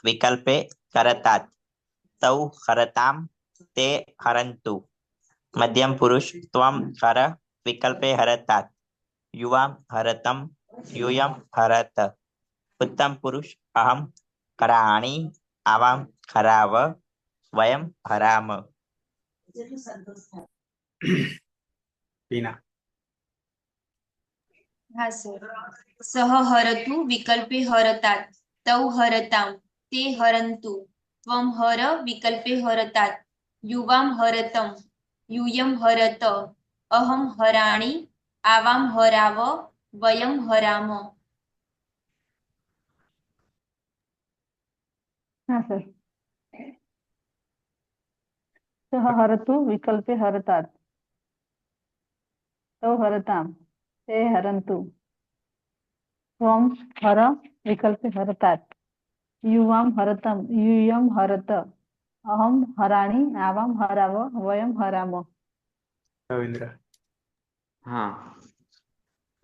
વિકલ્પે હરતાત તૌ હરતામ તે હરંતુ. મધ્યમ પુરુષ ત્વમ હર વિકલ્પે હરતાત યુવામ હરતમ यूयम हरत. उत्तम पुरुष अहम कराणि आवाम हराव वयम हराम. टीना હા સર. સહ હરતુ વિકલ્પે હરતાત તૌ હરતામ તે હરંતુ ત્વમ હર વિકલ્પે હરતાત યુવામ હરતમ यूयम हरत अहम हराणि आवाम हराव वयम हराम. હા સર. સહ હરતુ વિકલ્પે હરતાત તૌ હરતામ તે હરંતુ ત્વમ હર વિકલ્પે હરતાત યુવામ હરતમ यूयम हरत अहम हराणि आवाम हराव वयम हराम. रविंद्र हाँ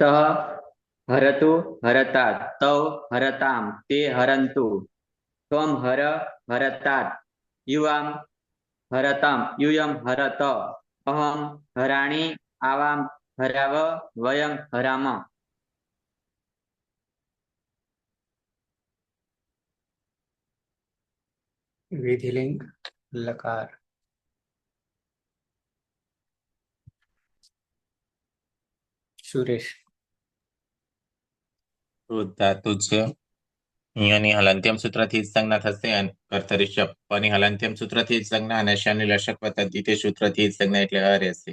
सह हरतु हरतात् तौ हरताम ते हरन्तु त्वं हर हरतात् युवाम हरताम यूयम हरत अहम हराणि आवाम हराव वयम हराम. विधिलिंग लकार सुरेश વૃદ્ધ ધાતુ છે. અહીંયાની હલંત્યમ સૂત્રથી જ સંજ્ઞા થશે અને કર્તરી શપ પની હલંત્યમ સૂત્રથી જ સંજ્ઞા અને શની લશક વત્તા દ્વિતીય સૂત્રથી જ સંજ્ઞા એટલે અ રહેશે.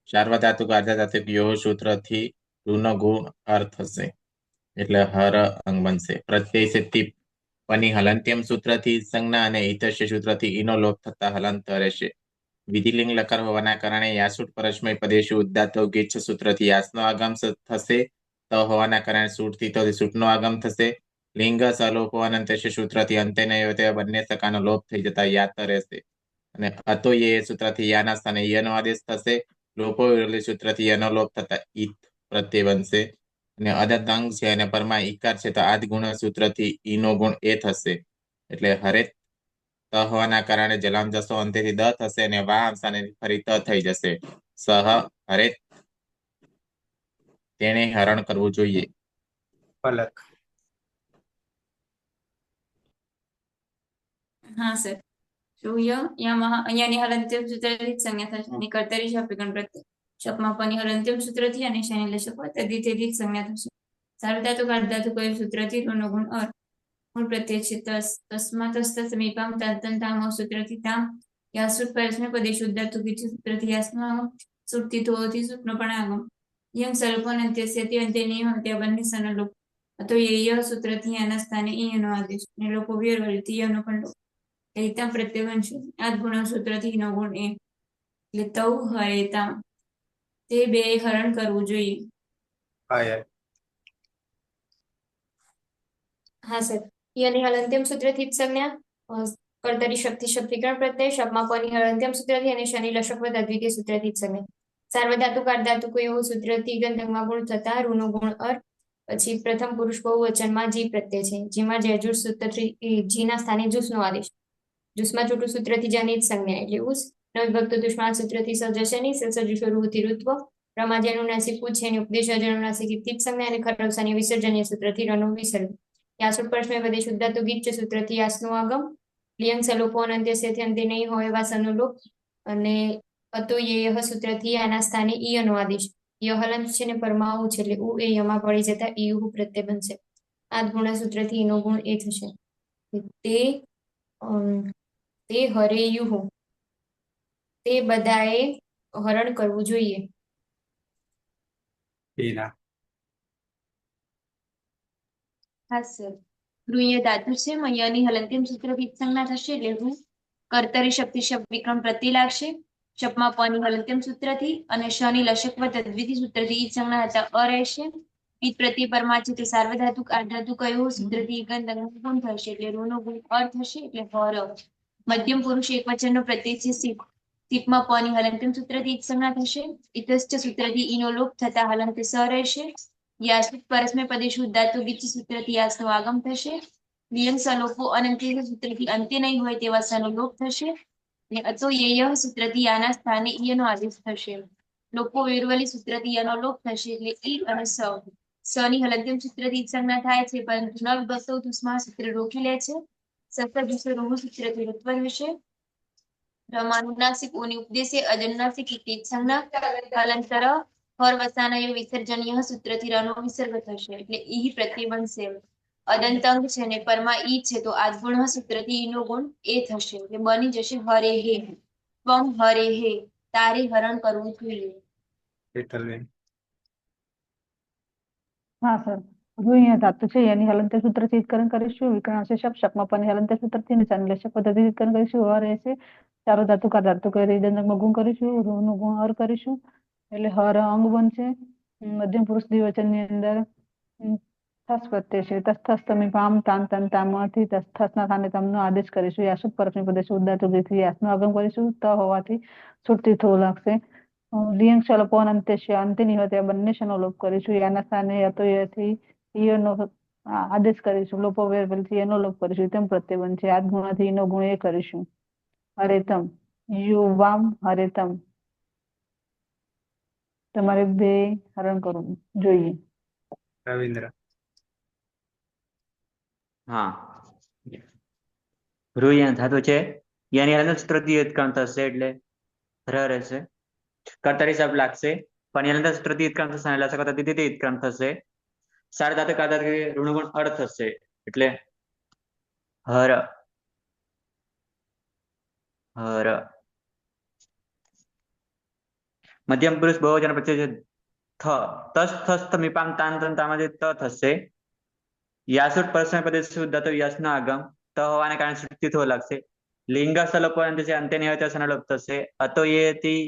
સાર્વધાતુક અર્ધધાતુક યો સૂત્રથી રૂનો ગુણ અર્થ થશે એટલે હર અંગ બનશે. પ્રત્યય છે તીપ પની હલંત્યમ સૂત્રથી જ સંજ્ઞા અને હિતસ્ય સૂત્રથી ઈનો લોપ થતા હલંત રહેશે. વિધિલિંગ લકાર હોવાના કારણે યાસુટ પરસ્મય પદેશુ ઉદ્દાતો ગીચ્છ સૂત્રથી યાસનો આગમ થશે. ત હોવાના કારણે સૂટથી તો સૂટનો આગમ થશે. લિંગ સલોપો અનંતસ્ય સૂત્રથી અંતે નહીં હોય તેવા બંને સકાનો લોપ થઈ જતા યાત રહેશે. અને અતો યે સૂત્રથી યાના સ્થાને યનો આદેશ થશે. લોપો વિરોધી સૂત્રથી યનો લોપ થતા ઈત પ્રત્યય બનશે. અને અદંત અંગ છે અને પરમાં ઈકાર છે તો આદ ગુણ સૂત્રથી ઈનો ગુણ એ થશે એટલે હરેત ત હોવાના કારણે જલામ જસો અંતેથી દ થશે અને વા સ્થાને ફરી ત થઈ જશે. સહ હરેત તેણે હરણ કરવું જોઈએ. पलक હા સર. यूय અહીંયાની હલંત્યમ સૂત્રથી જ સંજ્ઞા થશે અને કર્તરી શપ વિકલ્પ પ્રત્યય શપમાં પની હલંત્યમ સૂત્રથી અને શની લશક વત્તા દ્વિતીયથી જ સંજ્ઞા થશે. સાર્વધાતુક અર્ધધાતુક સૂત્રથી ઋનો ગુણ અર ગુણ પ્રત્યય છે. તસ્માત સમીપામ તામ સૂત્રથી તામ યાસુટ પરસ્મય પદેશ ઉદ્ધાતુ ગીચ્છ સૂત્રથી યાસનો આગમ સુરતી તોથી સૂટનો પણ આગમ યમ સલ્પન અંત્યસ્યથી અંતે નહીં હોય ત્યાં બંને સનો લોપ તો ય સૂત્રથી યાના સ્થાને ઈયનો આદેશ અને લોકો વ્યવહારથી યનો પણ લોપ એતા પ્રત્યય બનશે. આ ગુણ સૂત્રથી ઈનો ગુણ એ એટલે તૌ હરેતા તે બે હરણ કરવું જોઈએ. पायल હા સર. યની હલંત્યમ સૂત્રથી જ સંજ્ઞા કર્તરી શક્તિ શક્તિકરણ પ્રત્યય શપમાં પની હલંત્યમ સૂત્રથી અને શનિ લશક વત્તા દ્વિતીય સૂત્રથી જ સંજ્ઞા. સાર્વધાતુક અર્ધધાતુક એવું સૂત્રથી ગંધર્વમાં ગુણ થતા ઋનો ગુણ અર. પછી પ્રથમ પુરુષ બહુવચનમાં જી પ્રત્યય છે. જીમાં જયજુર સૂત્રથી જીના સ્થાને જુસનો આદેશ. જુસમાં છૂટું સૂત્રથી જાની જ સંજ્ઞા એટલે ઉસ. નવિભક્ત દુષ્માન સૂત્રથી સજશની સજુષરુતિ ઋત્વ પ્રમાજ્યાનુનાસિક પૂછ એની ઉપદેશ અજનુનાસિક ઇતિ સંજ્ઞા અને ખરવસાની વિસર્જનીય સૂત્રથી રનો વિસર્ગ. યાસુટ પરસ્મય પદેશ ઉદ્ધાતુ ગીચ્છ સૂત્રથી યાસનો આગમ લિયંગ સલોપો અનંત્યસ્યથી અંતે નહીં હોય એવા સનો લોપ અને અતો યહ સૂત્રથી આના સ્થાને ઈયનો આદેશ. ય હલંત છે ને પરમાઉ છે એટલે ઉ એ યમાં પડી જતા ઈયુ પ્રત્યય બનશે. આ ગુણ સૂત્રથી ઈનો ગુણ એ થશે. તે હરેયુહુ તે બધાએ હરણ કરવું જોઈએ. टीना હા સર. ઋય ધાતુ છે. યની હલંત્યમ સૂત્રથી જ સંજ્ઞા થશે એટલે ઋ. કર્તરી શક્તિ શબ્દ વિક્રમ પ્રત્યય લાગશે. શપમાં પની હલંત્યમ સૂત્રથી અને શની લશક વત્તા દ્વિતીય સૂત્રથી ઈ સંજ્ઞા હતા અ રહેશે. ઈદ પ્રત્યય પરમા છે તે સાર્વધાતુક અર્ધધાતુક કયો સૂત્રથી ગુણ થશે એટલે ઋનો ગુણ અર થશે એટલે હર. મધ્યમ પુરુષ એક વચનનો પ્રત્યય છે શીખ સીપમાં પ ની હલંત્યમ સૂત્રથી ઈચ્છ સંજ્ઞા થશે. ઇતશ્ચ સૂત્રથી ઈનો લોપ થતા હલંત સ રહેશે. યાશ્રિત પરસ્મય પદેશુ ઉદાત્ત ગીચ સૂત્રથી યાસનો આગમ થશે. લિયંગ સલોપો અનંત્ય સૂત્રથી અંત્ય નહીં હોય તેવા સનો લોપ થશે. અને અતો યેય સૂત્રથી યાના સ્થાને ઈયનો આદેશ થશે. લોપો વેરવલી સૂત્રથી યનો લોપ થશે એટલે ઈ અને સ. સ ની હલંત્યમ સૂત્રથી ઈચ્છ સંજ્ઞા થાય છે પરંતુ ન વિભક્ત ઉષ્મા સૂત્ર રોકી લે છે. સપ્ત વિશે રોહ સૂત્રથી ઋત્વર વિશે. રમાનુનાસિક ઓની ઉપદેશે અજન્નાસિક ઇતિ સંજ્ઞા હલંતર હર વસાનયો વિસર્જનીય સૂત્રથી રનો વિસર્ગ થશે એટલે ઈ પ્રત્યય બનશે. અદંતંગ છે ને પરમાં ઈ છે તો આદગુણ સૂત્રથી ઈનો ગુણ એ થશે એટલે બની જશે હરે હે. ત્વમ હરે હે તારે હરણ કરવું જોઈએ. હેતલબેન. હા સર. અહીંયા ધાતુ છે એની હલંત્ય સૂત્રથી ઈત્કરણ કરીશું. વિકર્ણાંશ શબ્દ શકમાં પણ હલંત્ય સૂત્રથી અને ચાંદલશક પદ્ધતિથી ઈત્કરણ કરીશું. હર રહેશે. ચારો ધાતુ કા ધાતુ કરી દંડકમાં ગુણ કરીશું. ઋનો ગુણ હર કરીશું એટલે હર અંગ બનશે. મધ્યમ પુરુષ દ્વિવચનની અંદર થસ પ્રત્યય છે. તસ તમે પામ તાન તન તામાંથી થસના સ્થાને તમનો આદેશ કરીશું. યાસુદ પરસ્મય પદેશ ઉદાત્ત ગીતથી યાસનો આગમ કરીશું. ત હોવાથી છૂટતી થો લાગશે. લિયંગ શલોપો અંત્ય અંત્ય નહીં હોય ત્યાં બંને શનો લોપ કરીશું. યાના સ્થાને યતો યથી ઈયનો આદેશ કરીશું. લોપો વેરવલથી એનો લોપ કરીશું. તેમ પ્રત્યય બનશે. આદ ગુણાથી એનો ગુણ એ કરીશું. હરેતમ યુવામ હરેતમ. તમારે બે હરણ કરવું જોઈએ. રવિન્દ્ર. હા. ઋ અહીંયા ધાતુ છે યાની હલંત સૂત્રથી ઈત્કરણ થશે એટલે ર રહેશે. કર્તરી શબ્દ લાગશે પણ હલંત સૂત્રથી ઈત્કરણ થશે અને લસક પદ્ધતિથી ઈત્કરણ થશે. સાર ધાતુ કા ધાતુ ઋણગુણ અર્થ થશે એટલે હર હર. મધ્યમ પુરુષ બહુવચન પ્રત્યય છે થ. તસ થસ મીપામ તાન તન તામાંથી ત થશે. યાસુટ પરસ્મય પદેશ ધાતુ યસનો આગમ ત હોવાને કારણે સૃષ્ટિ થો લાગશે. લિંગ સલોપો અંત્ય છે અંત્ય નહીં હોય તો સનો લોપ થશે. અતો યેથી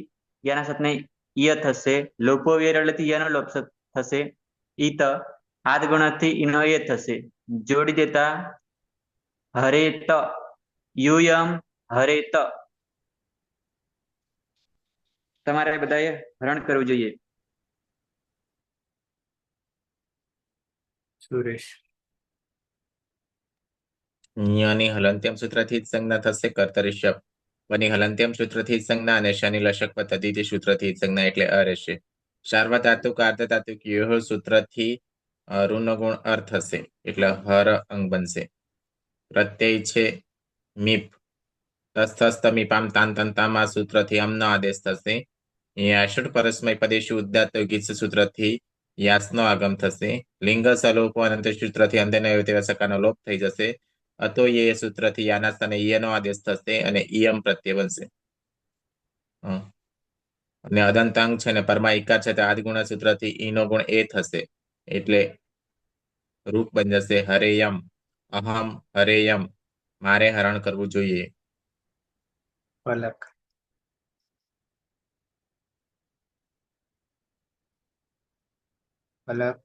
યાના સાથે ઈય થશે. લોપો વેરવલથી યનો લોપ થશે. ઈત આદ ગુણથી ઈનો એ થશે. જોડી દેતા હરેત યુયમ હરેત. તમારે બધાએ હરણ કરવું જોઈએ. સુરેશ. યની હલંત્યમ સૂત્રથી જ સંજ્ઞા થશે. કર્તરી શબ્દ પની હલંત્યમ સૂત્રથી જ સંજ્ઞા અને શનિ લશક પદ્ધતિથી સૂત્રથી જ સંજ્ઞા એટલે અ રહેશે. સાર્વધાતુક અર્ધધાતુક યોહ સૂત્રથી ઋનો ગુણ અર્થ થશે એટલે હર અંગ બનશે. પ્રત્યય છે મીપ. તસ થસ તમીપામ તાન તન તામાં સૂત્રથી અમનો આદેશ થશે. યાષુટ પરસ્મય પદેશુ ઉદાત્ત ગીચ સૂત્રથી યાસનો આગમ થશે. લિંગ સલોપો અનંત સૂત્રથી અંતે ન તેવા સકાનો લોપ થઈ જશે. અતો યે સૂત્રથી યાના સ્થાને ઈયનો આદેશ થશે અને ઈયમ પ્રત્યય બનશે. અને અદંતાંગ છે ને પરમાં ઇકાર છે તે આદગુણ સૂત્રથી ઈનો ગુણ એ થશે એટલે રૂપ બની જશે હરેયમ. અહમ હરેયમ મારે હરણ કરવું જોઈએ. પલક. પલક.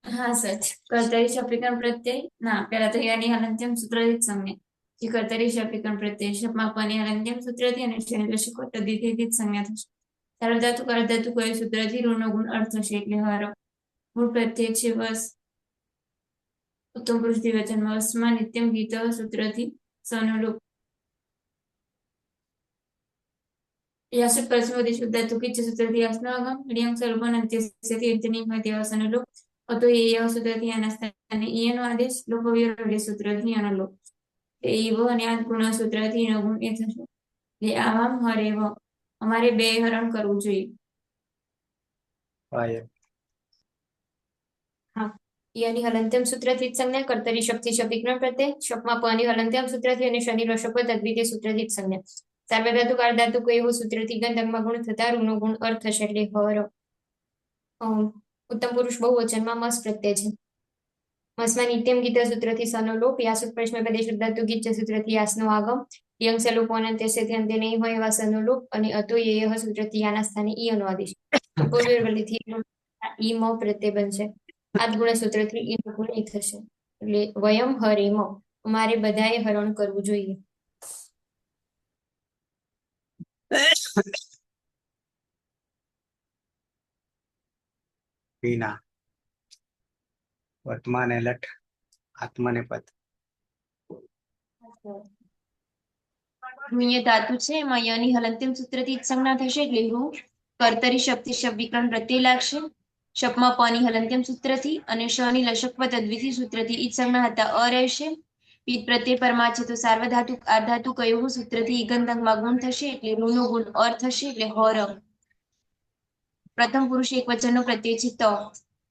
હા સચ. કર્તરી શબ્દીકરણ પ્રત્યય ના પેલા તો યાની હલંત્યમ સૂત્રથી જ સંજ્ઞા. જે કર્તરી શબ્દીકરણ પ્રત્યય શબ્દમાં પની હલંત્યમ સૂત્રથી અને શનિ લશક પદ્ધતિથી જ સંજ્ઞા થશે. સાર્વધાતુક અર્ધધાતુક કોઈ સૂત્રથી ઋનો ગુણ અર્થ થશે એટલે હર. મૂળ પ્રત્યય છે વસ. ઉત્તમ પુરુષ દ્વિવચનમાં વસમાં નિત્યમ ગીત સૂત્રથી સનો લોપ. યાસુટ પરસ્મય પદેશ ઉદાત્ત ગીચ સૂત્રથી યાસનો આગમ. લિયંગ સલોપન અંત્યથી અંત્ય નહીં હોય તેવા સનો લોપ. અતો યેય સૂત્રથી યાના સ્થાને ઈયનો આદેશ. લોપો વેરવલી સૂત્રથી યાનો લોપ. ઈવ અને આદ ગુણ સૂત્રથી ઈનો ગુણ એ થશે. એટલે આવામ હરેવ અમારે બે હરણ કરવું જોઈએ. પાયલ. હા. યાની હલંત્યમ સૂત્રથી જ સંજ્ઞા. કર્તરી શબ્દથી શબ્દીકરણ પ્રત્યય શબ્દમાં પની હલંત્યમ સૂત્રથી અને શનિ લશક તદ્વિતીય સૂત્રથી જ સંજ્ઞા. સાર્વધાતુક અર્ધધાતુક એવું સૂત્રથી ગંધકમાં ગુણ થતા ઋનો ગુણ અર્થ થશે એટલે હર. ઉત્તમ પુરુષ બહુવચનમાં મસ પ્રત્યય છે. મસમાં નિત્યમ ગીત સૂત્રથી સનો લોપ. યાસુટ પરસ્મય પદેશ ઉદાત્ત ગીચ સૂત્રથી યાસનો આગમ. યંગ સલોપો અંત્યથી અંતે નહીં હોય એવા સનો લોપ. અને અતો યેય સૂત્રથી યાના સ્થાને ઈયનો આદેશ. લોપો વેરવલીથી ઈમ પ્રત્યય બનશે. આદ ગુણ સૂત્રથી ઈનો ગુણ એ થશે એટલે વયમ હરેમ અમારે બધાએ હરણ કરવું જોઈએ. વિના વર્તમાન એલટ આત્મનેપદ રૂ ધાતુ છે એમાં યની હલંત્યમ સૂત્રથી જ સંજ્ઞા થશે એટલે રૂ કર્તરી શક્તિ શબ્દ વિકરણ પ્રત્યય લાગશે. શપમાં પની હલંત્યમ સૂત્રથી અને શની લશક તદ્વિધિ સૂત્રથી ઈજ સંજ્ઞા હતા અ રહેશે. પીત પ્રત્યય પરમા છે તો સાર્વધાતુ આધાતુ કયું સૂત્રથી ઈગંતંગમાં ગુણ થશે એટલે રૂનો ગુણ અર થશે એટલે હર. પ્રથમ પુરુષ એક વચનનો પ્રત્યય છે ત.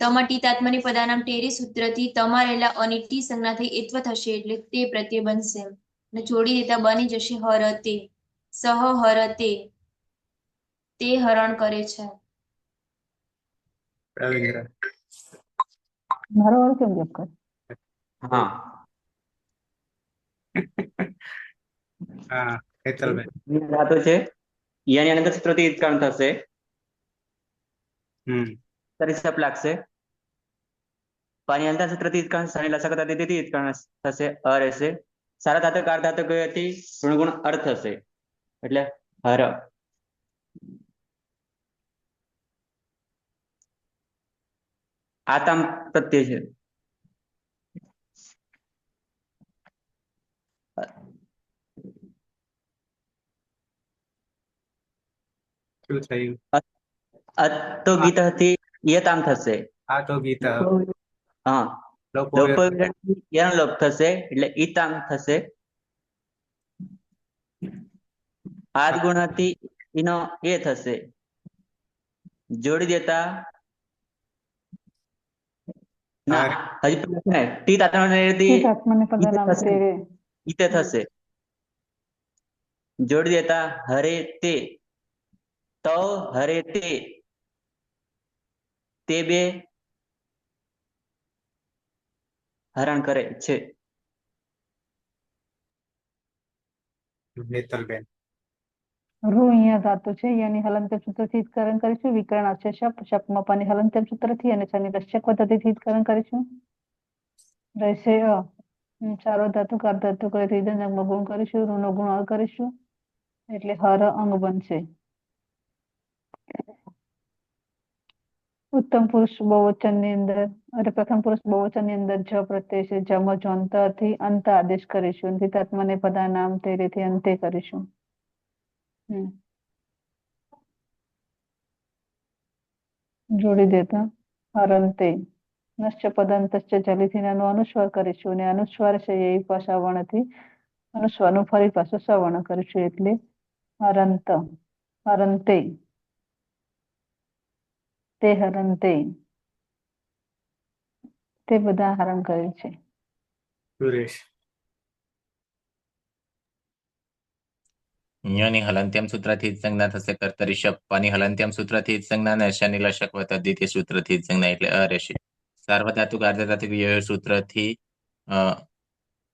તમાં ટી તાત્મની પદાનામ ટેરી સૂત્રથી તમા રહેલા અને ટી સંજ્ઞા થઈ એત્વ થશે એટલે તે પ્રત્યય બનશે અને જોડી દેતા બની જશે હરતે. સહ હરતે તે હરણ કરે છે. રવિન્દ્ર મારો વાળો કેમ જપ કરે? હા હા હેતલબેન રૂ ધાતુ છે યની હલંત્યમ સૂત્રથી ઈત્કારણ થશે. તરીસપ લાગશે. પાણી હલંત્યમ સૂત્રથી ઈત્કારણ શનિ લસક તદ્વિધિથી ઈત્કારણ થશે અ રહેશે. સારા ધાતુ કાર ધાતુ કયોથી ઋણગુણ અર્થ થશે એટલે હર. આતામ પ્રત્યય છે. શું થયું? અતો ગીતથી યતામ થશે. આ તો ગીત હા લોકો લોપ વિરામથી યનો લોપ થશે એટલે ઈતામ થશે. આદ ગુણથી ઈનો એ થશે. જોડી દેતા ના હજી ટી તાત્મનેપદથી ઠીક આત્મનેપદ નામ તેરે ઈતે થશે. જોડી દેતા હરે તે તો હરે તે બે હરણ કરે છે. હેતલબેન રૂ અહીંયા ધાતુ છે યની હલંત્યમ સૂત્રથી ઈત્કરણ કરીશું. વિકરણ છે શપ. શપમાં પની હલંત્યમ સૂત્રથી અને શનિ લશ્યક પદ્ધતિથી ઈત્કરણ કરીશું. રહેશે અ. ચારો ધાતુ કાર ધાતુ કઈ ઈગંતંગમાં ગુણ કરીશું. રૂનો ગુણ અ કરીશું એટલે હર અંગ બનશે. ઉત્તમ પુરુષ બહુવચનની અંદર પ્રથમ પુરુષ બહુવચનની અંદર જ પ્રત્યય છે. જમ જોંતથી અંત આદેશ કરીશું. ધિતાત્મને પદા નામ તેરેથી અંતે કરીશું. જોડી દેતા હરંતે નશ્ચ પદંતશ્ચ જલીથી અનુસ્વાર કરીશું અને અનુસ્વાર છે એ પાછા વર્ણથી અનુસ્વારનું ફરી પાછું સવર્ણ કરીશું એટલે હરંત હરંતે તે હરંતે તે બધા હરણ કરે છે. સુરેશ યની હલંત્યમ સૂત્રથી જ સંજ્ઞા થશે. કર્તરી શપ પની હલંત્યમ સૂત્રથી જ સંજ્ઞા અને શનિ લશક તદ્વિતીય સૂત્રથી જ સંજ્ઞા એટલે અ રહેશે. સાર્વધાતુક અર્ધધાતુક ય સૂત્રથી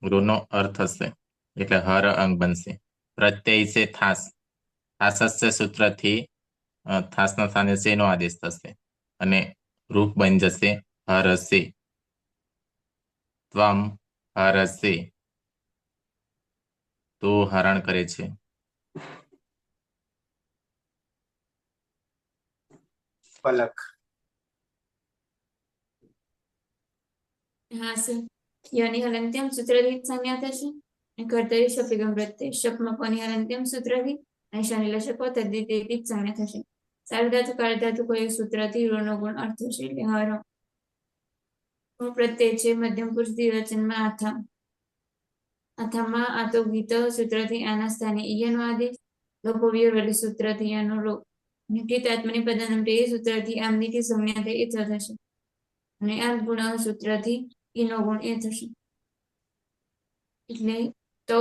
રૂનો અર્થ થશે એટલે હર અંગ બનશે. પ્રત્યય છે થાસ. થાસસ્ય સૂત્રથી થાસના સ્થાને સેનો આદેશ થશે અને રૂપ બની જશે હરસે. ત્વમ હરસે તો હરણ કરે છે. પલક હા સર યની હલંત્યમ સૂત્રથી જ સંજ્ઞા થશે અને કર્તરી શપ વિગમ પ્રત્યય શપમાં પની હલંત્યમ સૂત્રથી અને શનિ લશક તદ્વિતીયથી જ સંજ્ઞા થશે. સાર્વધાતુ કાર ધાતુ કયું સૂત્રથી ઋનો ગુણ અર્થ થશે એટલે હર. પ્રત્યય છે મધ્યમ પુરુષ દ્વિવચનમાં આથા. આથામાં આતો ગીત સૂત્રથી આના સ્થાને ઈયનો આદેશ. લોપો વિયોર સૂત્રથી યાનો લોપ. ટીતાત્મની પદાનામ ટેરી સૂત્રથી આમની ટી સંજ્ઞા થઈ એ થશે અને આ ગુણ સૂત્રથી ઈનો ગુણ એ થશે એટલે તો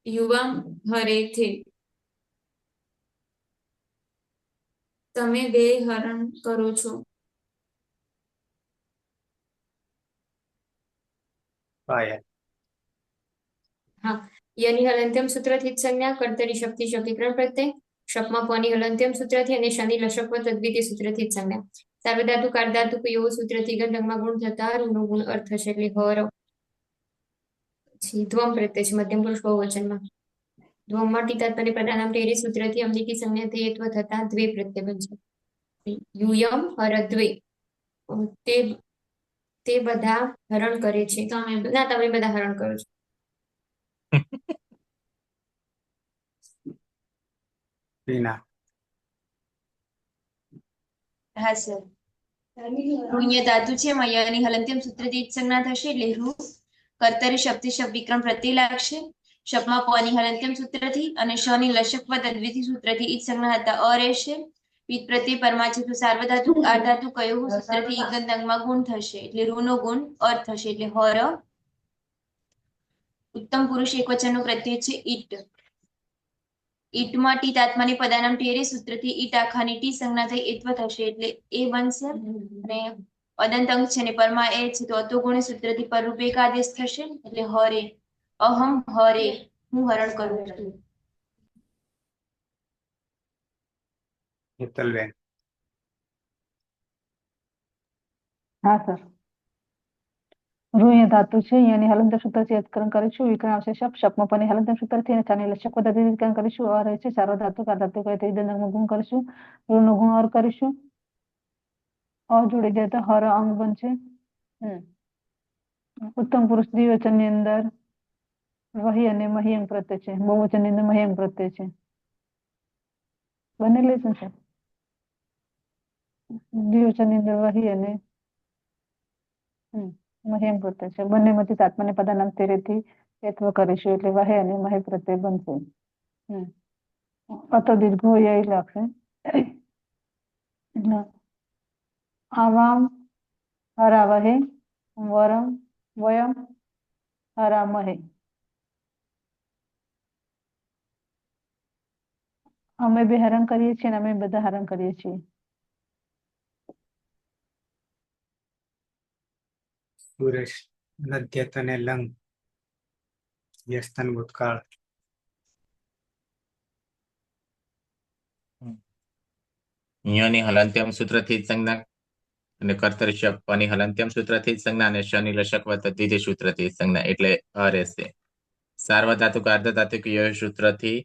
યુવામ હરે થે તમે બે હરણ કરો છો. પાયલ યની હલંત્યમ સૂત્રથી જ સંજ્ઞા કર્તરી શક્તિ શક્તિકરણ પ્રત્યય શપમાં પની હલંત્યમ સૂત્રથી અને શનિ લશક તદ્વિતીય સૂત્રથી જ સંજ્ઞા. સાર્વધાતુ કાર ધાતુ કયો સૂત્રથી ગંધકમાં ગુણ થતા રૂનો ગુણ અર્થ થશે એટલે હર. પછી ધ્વમ પ્રત્યય છે મધ્યમ પુરુષ બહુવચનમાં. ધ્વમમાં ટીતાત્પર્ય પદાનામ ટેરે સૂત્રથી અમલીકી સંજ્ઞા થેયત્વ થતા દ્વે પ્રત્યય બનશે. યુયમ હરદ્વે તે તે બધા હરણ કરે છે. ના, તમે બધા હરણ કરો છો. રીના. હા સર. અહીંયા ધાતુ છે એમાં યની હલંત્યમ સૂત્રથી ઈચ્છ સંજ્ઞા થશે એટલે રૂ કર્તરી શબ્દથી શબ્દ વિક્રમ પ્રત્યય લાગશે. શબ્દમાં પની હલંત્યમ સૂત્રથી અને શની લશક પદ અદ્વિતીય સૂત્રથી ઈચ્છ સંજ્ઞા હતા અ રહેશે. પિત પ્રત્યય પરમાચિત સાર્વધાતુ આધાતુ કયો સૂત્રથી ઈગંત અંગમાં ગુણ થશે એટલે રૂ નો ગુણ અર્થ થશે એટલે હર. ઉત્તમ પુરુષ એકવચનનો પ્રત્યય છે ઈટ. ઈટમાં ટી તાત્માની પદાનામ ટેરે સૂત્રથી ઈટ આખાની ટી સંજ્ઞા થઈ એત્વ થશે એટલે એ બનશે. અને અદંત અંગ છે ને પરમાં એ છે તો અતોગુણી સૂત્રથી પરરૂપે એક આદેશ થશે એટલે હરે. અહમ હરે હું હરણ કરું છું. હેતલબેન. હા સર. રૂ અહીંયા ધાતુ છે અહીંયાની હલંત્યમ સૂત્રથી અર્થકરણ કરીશું. વિકરણ આવશે શપમાં પની હલંત્યમ સૂત્રથી અને ચાની લશક પદ્ધતિથી વિકરણ કરીશું. અ રહે છે સાર્વધાતુ ધાતુ કહે તે ઈદંતમાં ગુણ કરીશું. રૂ નો ગુણ અર કરીશું. અ જોડી જાય તો હર અંગ બનશે. ઉત્તમ પુરુષ દ્વિવચનની અંદર વહી અને મહી અંગ પ્રત્યય છે. બહુવચનની અંદર મહી અંગ પ્રત્યય છે. બંને લેશન છે. દ્વિવચનની અંદર વહી અને મહી અંગ પ્રત્યય છે. બંનેમાંથી તાત્માન્ય પદાનામ તેરેથી એત્વ કરીશું એટલે વહે અને મહી પ્રત્યય બનશે. અતો દીર્ઘો યય લાગશે. આવામ હરાવહે વરમ વયમ હરામહે. અમે બે હરણ કરીએ છીએ અને અમે બધા હરણ કરીએ છીએ. સુરેશ. નદ્યતને લંગ. વ્યસ્તન ભૂતકાળ. યની હલંત્યમ સૂત્રથી સંજ્ઞા અને કર્તરી શબ્દ પની હલંત્યમ સૂત્રથી સંજ્ઞા અને શની લશક દ્વિતીય સૂત્રથી સંજ્ઞા એટલે અ રહેશે. સાર્વધાતુક અર્ધધાતુક ય સૂત્રથી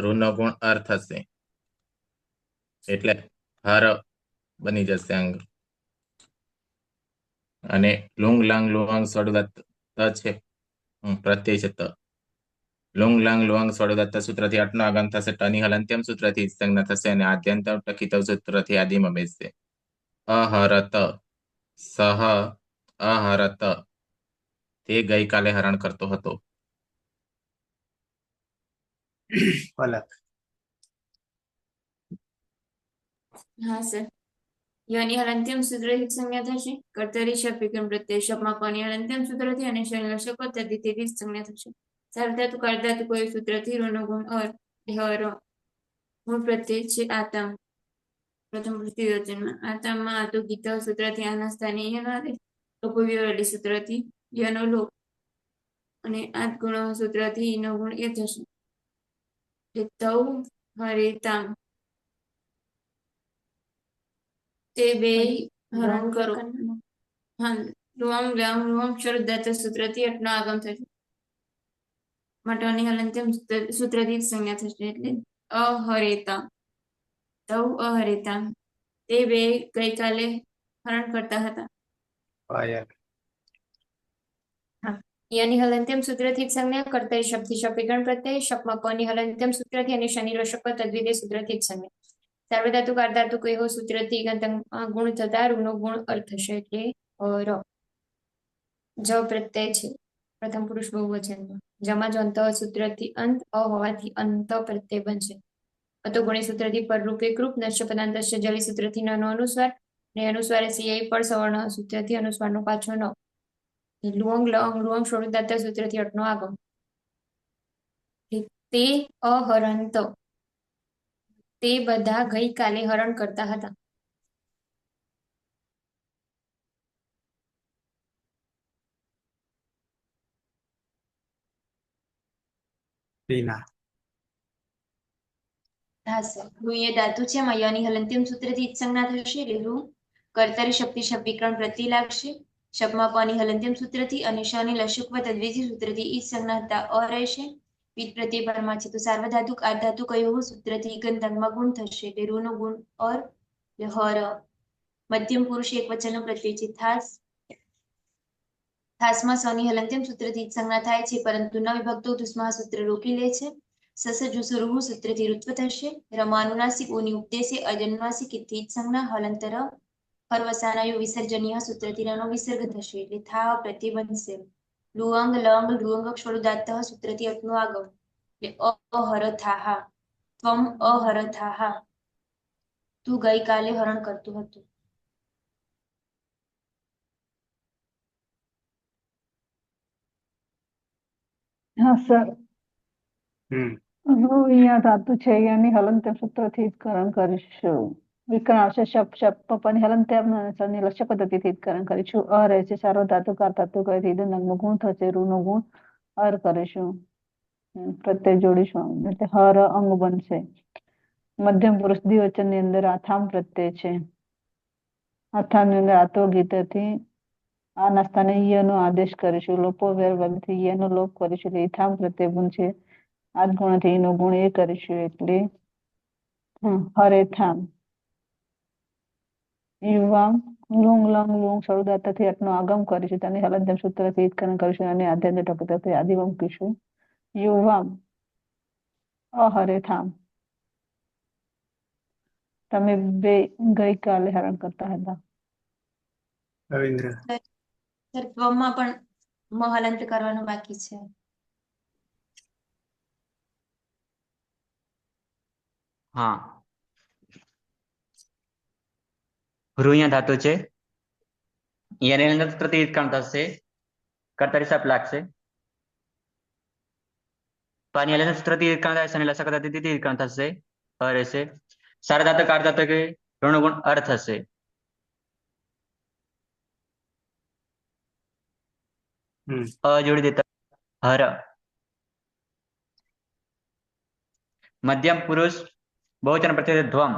રૂનો ગુણ અર્થ થશે એટલે હર બની જશે અંગ. અને લુંગ લાંગ લુવાંગ સ્વડુદત્ત છે પ્રત્યય છે ત. લુંગ લાંગ લુવાંગ સ્વડુદત્ત સૂત્રથી અટનો આગમ થશે. ટની હલંત્યમ સૂત્રથી સંજ્ઞા થશે અને આદ્યંત ટકિતવ સૂત્રથી આદિમાં બેસશે. અહરત સહ અહરત તે ગઈકાલે હરણ કરતો હતો. પલક. હા સર. યની હલંત્યમ સૂત્રથી સંજ્ઞા થશે. કર્તરી શબ્દ વિક્રમ પ્રત્યય શબ્દમાં પની હલંત્યમ સૂત્રથી અને શની લશક પદ્ધતિથી સંજ્ઞા થશે. સાર્વધાતુ કાર્ધાતુ કોઈ સૂત્રથી રૂનો ગુણ અર હર. ગુણ પ્રત્યય છે આતમ. પ્રથમ પુરુષ દ્વિવચનમાં આતમમાં આતો ગીત સૂત્રથી આના સ્થાને યનો આદેશ. લોકોવ્યવહારી સૂત્રથી યનો લોપ અને આત ગુણ સૂત્રથી ઈનો ગુણ એ થશે. તૌ હરેતામ તે બે હરણ કરો. હા, રૂમ વ્યામ રૂમ શબ્દ સૂત્રથી અટનો આગમ થશે. મટોની હલંત્યમ સૂત્રથી સંજ્ઞા થશે એટલે અહરેતા. તૌ અહરેતા તે બે ગઈકાલે હરણ કરતા હતા. પાયલ. યની હલંત્યમ સૂત્રથી સંજ્ઞા કર્તરી શબ્દથી શબ્દ વિકરણ પ્રત્યય શપમાં પની હલંત્યમ સૂત્રથી અને શનિ લશક તદ્વિતીય સૂત્રથી સંજ્ઞા. સાર્વધાતુક અર્ધાતુક એવો સૂત્રથી ઈગંત ગુણ થતા રૂનો ગુણ અર્થ થશે એટલે ર. જ પ્રત્યય છે પ્રથમ પુરુષ બહુવચનમાં. જમા જો અંત સૂત્રથી અંત અ હોવાથી અંત પ્રત્યય બનશે. અતોગુણી સૂત્રથી પરરૂપે કૃપ નશ્ય પદાંતસ્ય જલી સૂત્રથી નનો અનુસ્વાર ને અનુસ્વારે સિયાઈ પર સવર્ણ સૂત્રથી અનુસ્વારનો પાછો ન. લુઅંગ લંગ લુઅંગ શોરુદાતા સૂત્રથી અટનો આગમ. તે અહરંત તે બધા ગઈકાલે હરણ કરતા હતા. રીના. હા સર. રૂ એ ધાતુ છે એમાં યની હલંત્યમ સૂત્રથી ઈચ્છ સંજ્ઞા થશે એટલે રૂ કર્તરી શક્તિ શબ્દ વિકરણ પ્રત્યય લાગશે. શબ્દમાં પની હલંત્યમ સૂત્રથી અને શની લશુક દ્વિતીય સૂત્રથી ઈચ્છ સંજ્ઞા હતા અ રહેશે. પીઠ પ્રત્યય પરમાં છે. તો સાર્વધાતુક આધાતુક અયોગો સૂત્રથી ગંધાંગમાં ગુણ થશે એટલે રૂ નો ગુણ અર એટલે હર. મધ્યમ પુરુષ એક વચનનો પ્રત્યય છે. થાસમાં સની હલંત્યમ સૂત્રથી જ સંજ્ઞા થાય છે, પરંતુ ન વિભક્તો ધુસ્મા સૂત્ર રોકી લે છે. સસ જુસુરુહુ સૂત્રથી ઋત્વ થશે. રમાનુનાસિક ઉની ઉપદેશે અજન્વાસિક ઇતિ જ સંજ્ઞા હલંતર હરવસાનાયુ વિસર્જનીય સૂત્રથી રનો વિસર્ગ થશે એટલે થા પ્રત્યય બનશે. લુઅંગ લંગ લુઅંગ ક્ષોરુદાત્ત સૂત્રથી અટનું આગમ એટલે અહરથાહા. ત્વમ અહરથાહા. તું ગઈકાલે હરણ કરતું હતું. હા સર, હમ હું અહીંયા ધાતુ છે એની હલંત્યમ સૂત્રથી જ કરણ કરીશું. વિકરણ આવશે શપ શપ પપ્પાની હલંત્યમ અને સરની લક્ષ્ય પદ્ધતિથી જ કરણ કરીશું. અ રહેશે સારો ધાતુ કાર ધાતુ કહે નંગનો ગુણ થશે. રૂ નો ગુણ અર કરીશું. પ્રત્યય જોડીશું એટલે હર અંગ બનશે. મધ્યમ પુરુષ દ્વિવચન ની અંદર આથામ પ્રત્યય છે. આથામ ની અંદર આતો ગીતથી આના સ્થાને ય નો આદેશ કરીશું. લોપો વેરવલથી ય નો લોપ કરીશું એટલે ઈથામ પ્રત્યય બનશે. આદ ગુણથી નો ગુણ એ કરીશું એટલે હરે થામ. યુવામ લુંગ લંગ લુંગ સરુદાતથી અટનો આગમ કરીશું. તેની હલંત્યમ સૂત્રથી ઈત્કરણ કરીશું અને આદ્યંત ટકથી આદિવમ કીશું. યુવામ અહરે થામ. તમે બે ગઈકાલે હરણ કરતા હતા. રવિન્દ્ર સર ત્વમાં પણ મહલંત કરવાનું બાકી છે. હા, રૂ અહીંયા ધાતુ છે. એની અંદર સૂત્રથી ઈત્કરણ થશે. કર્તરી સપ લાગશે. પાની હલંત્યમ સૂત્રથી ઈત્કરણ થાય શનિ લસક પદ્ધતિથી ઈત્કરણ થશે. અ રહેશે. સાર્વધાતુક આર્ધાતુક ઋણ ગુણ અર થશે. અ જોડી દેતા હર. મધ્યમ પુરુષ બહુવચન પ્રત્યય ધ્વમ.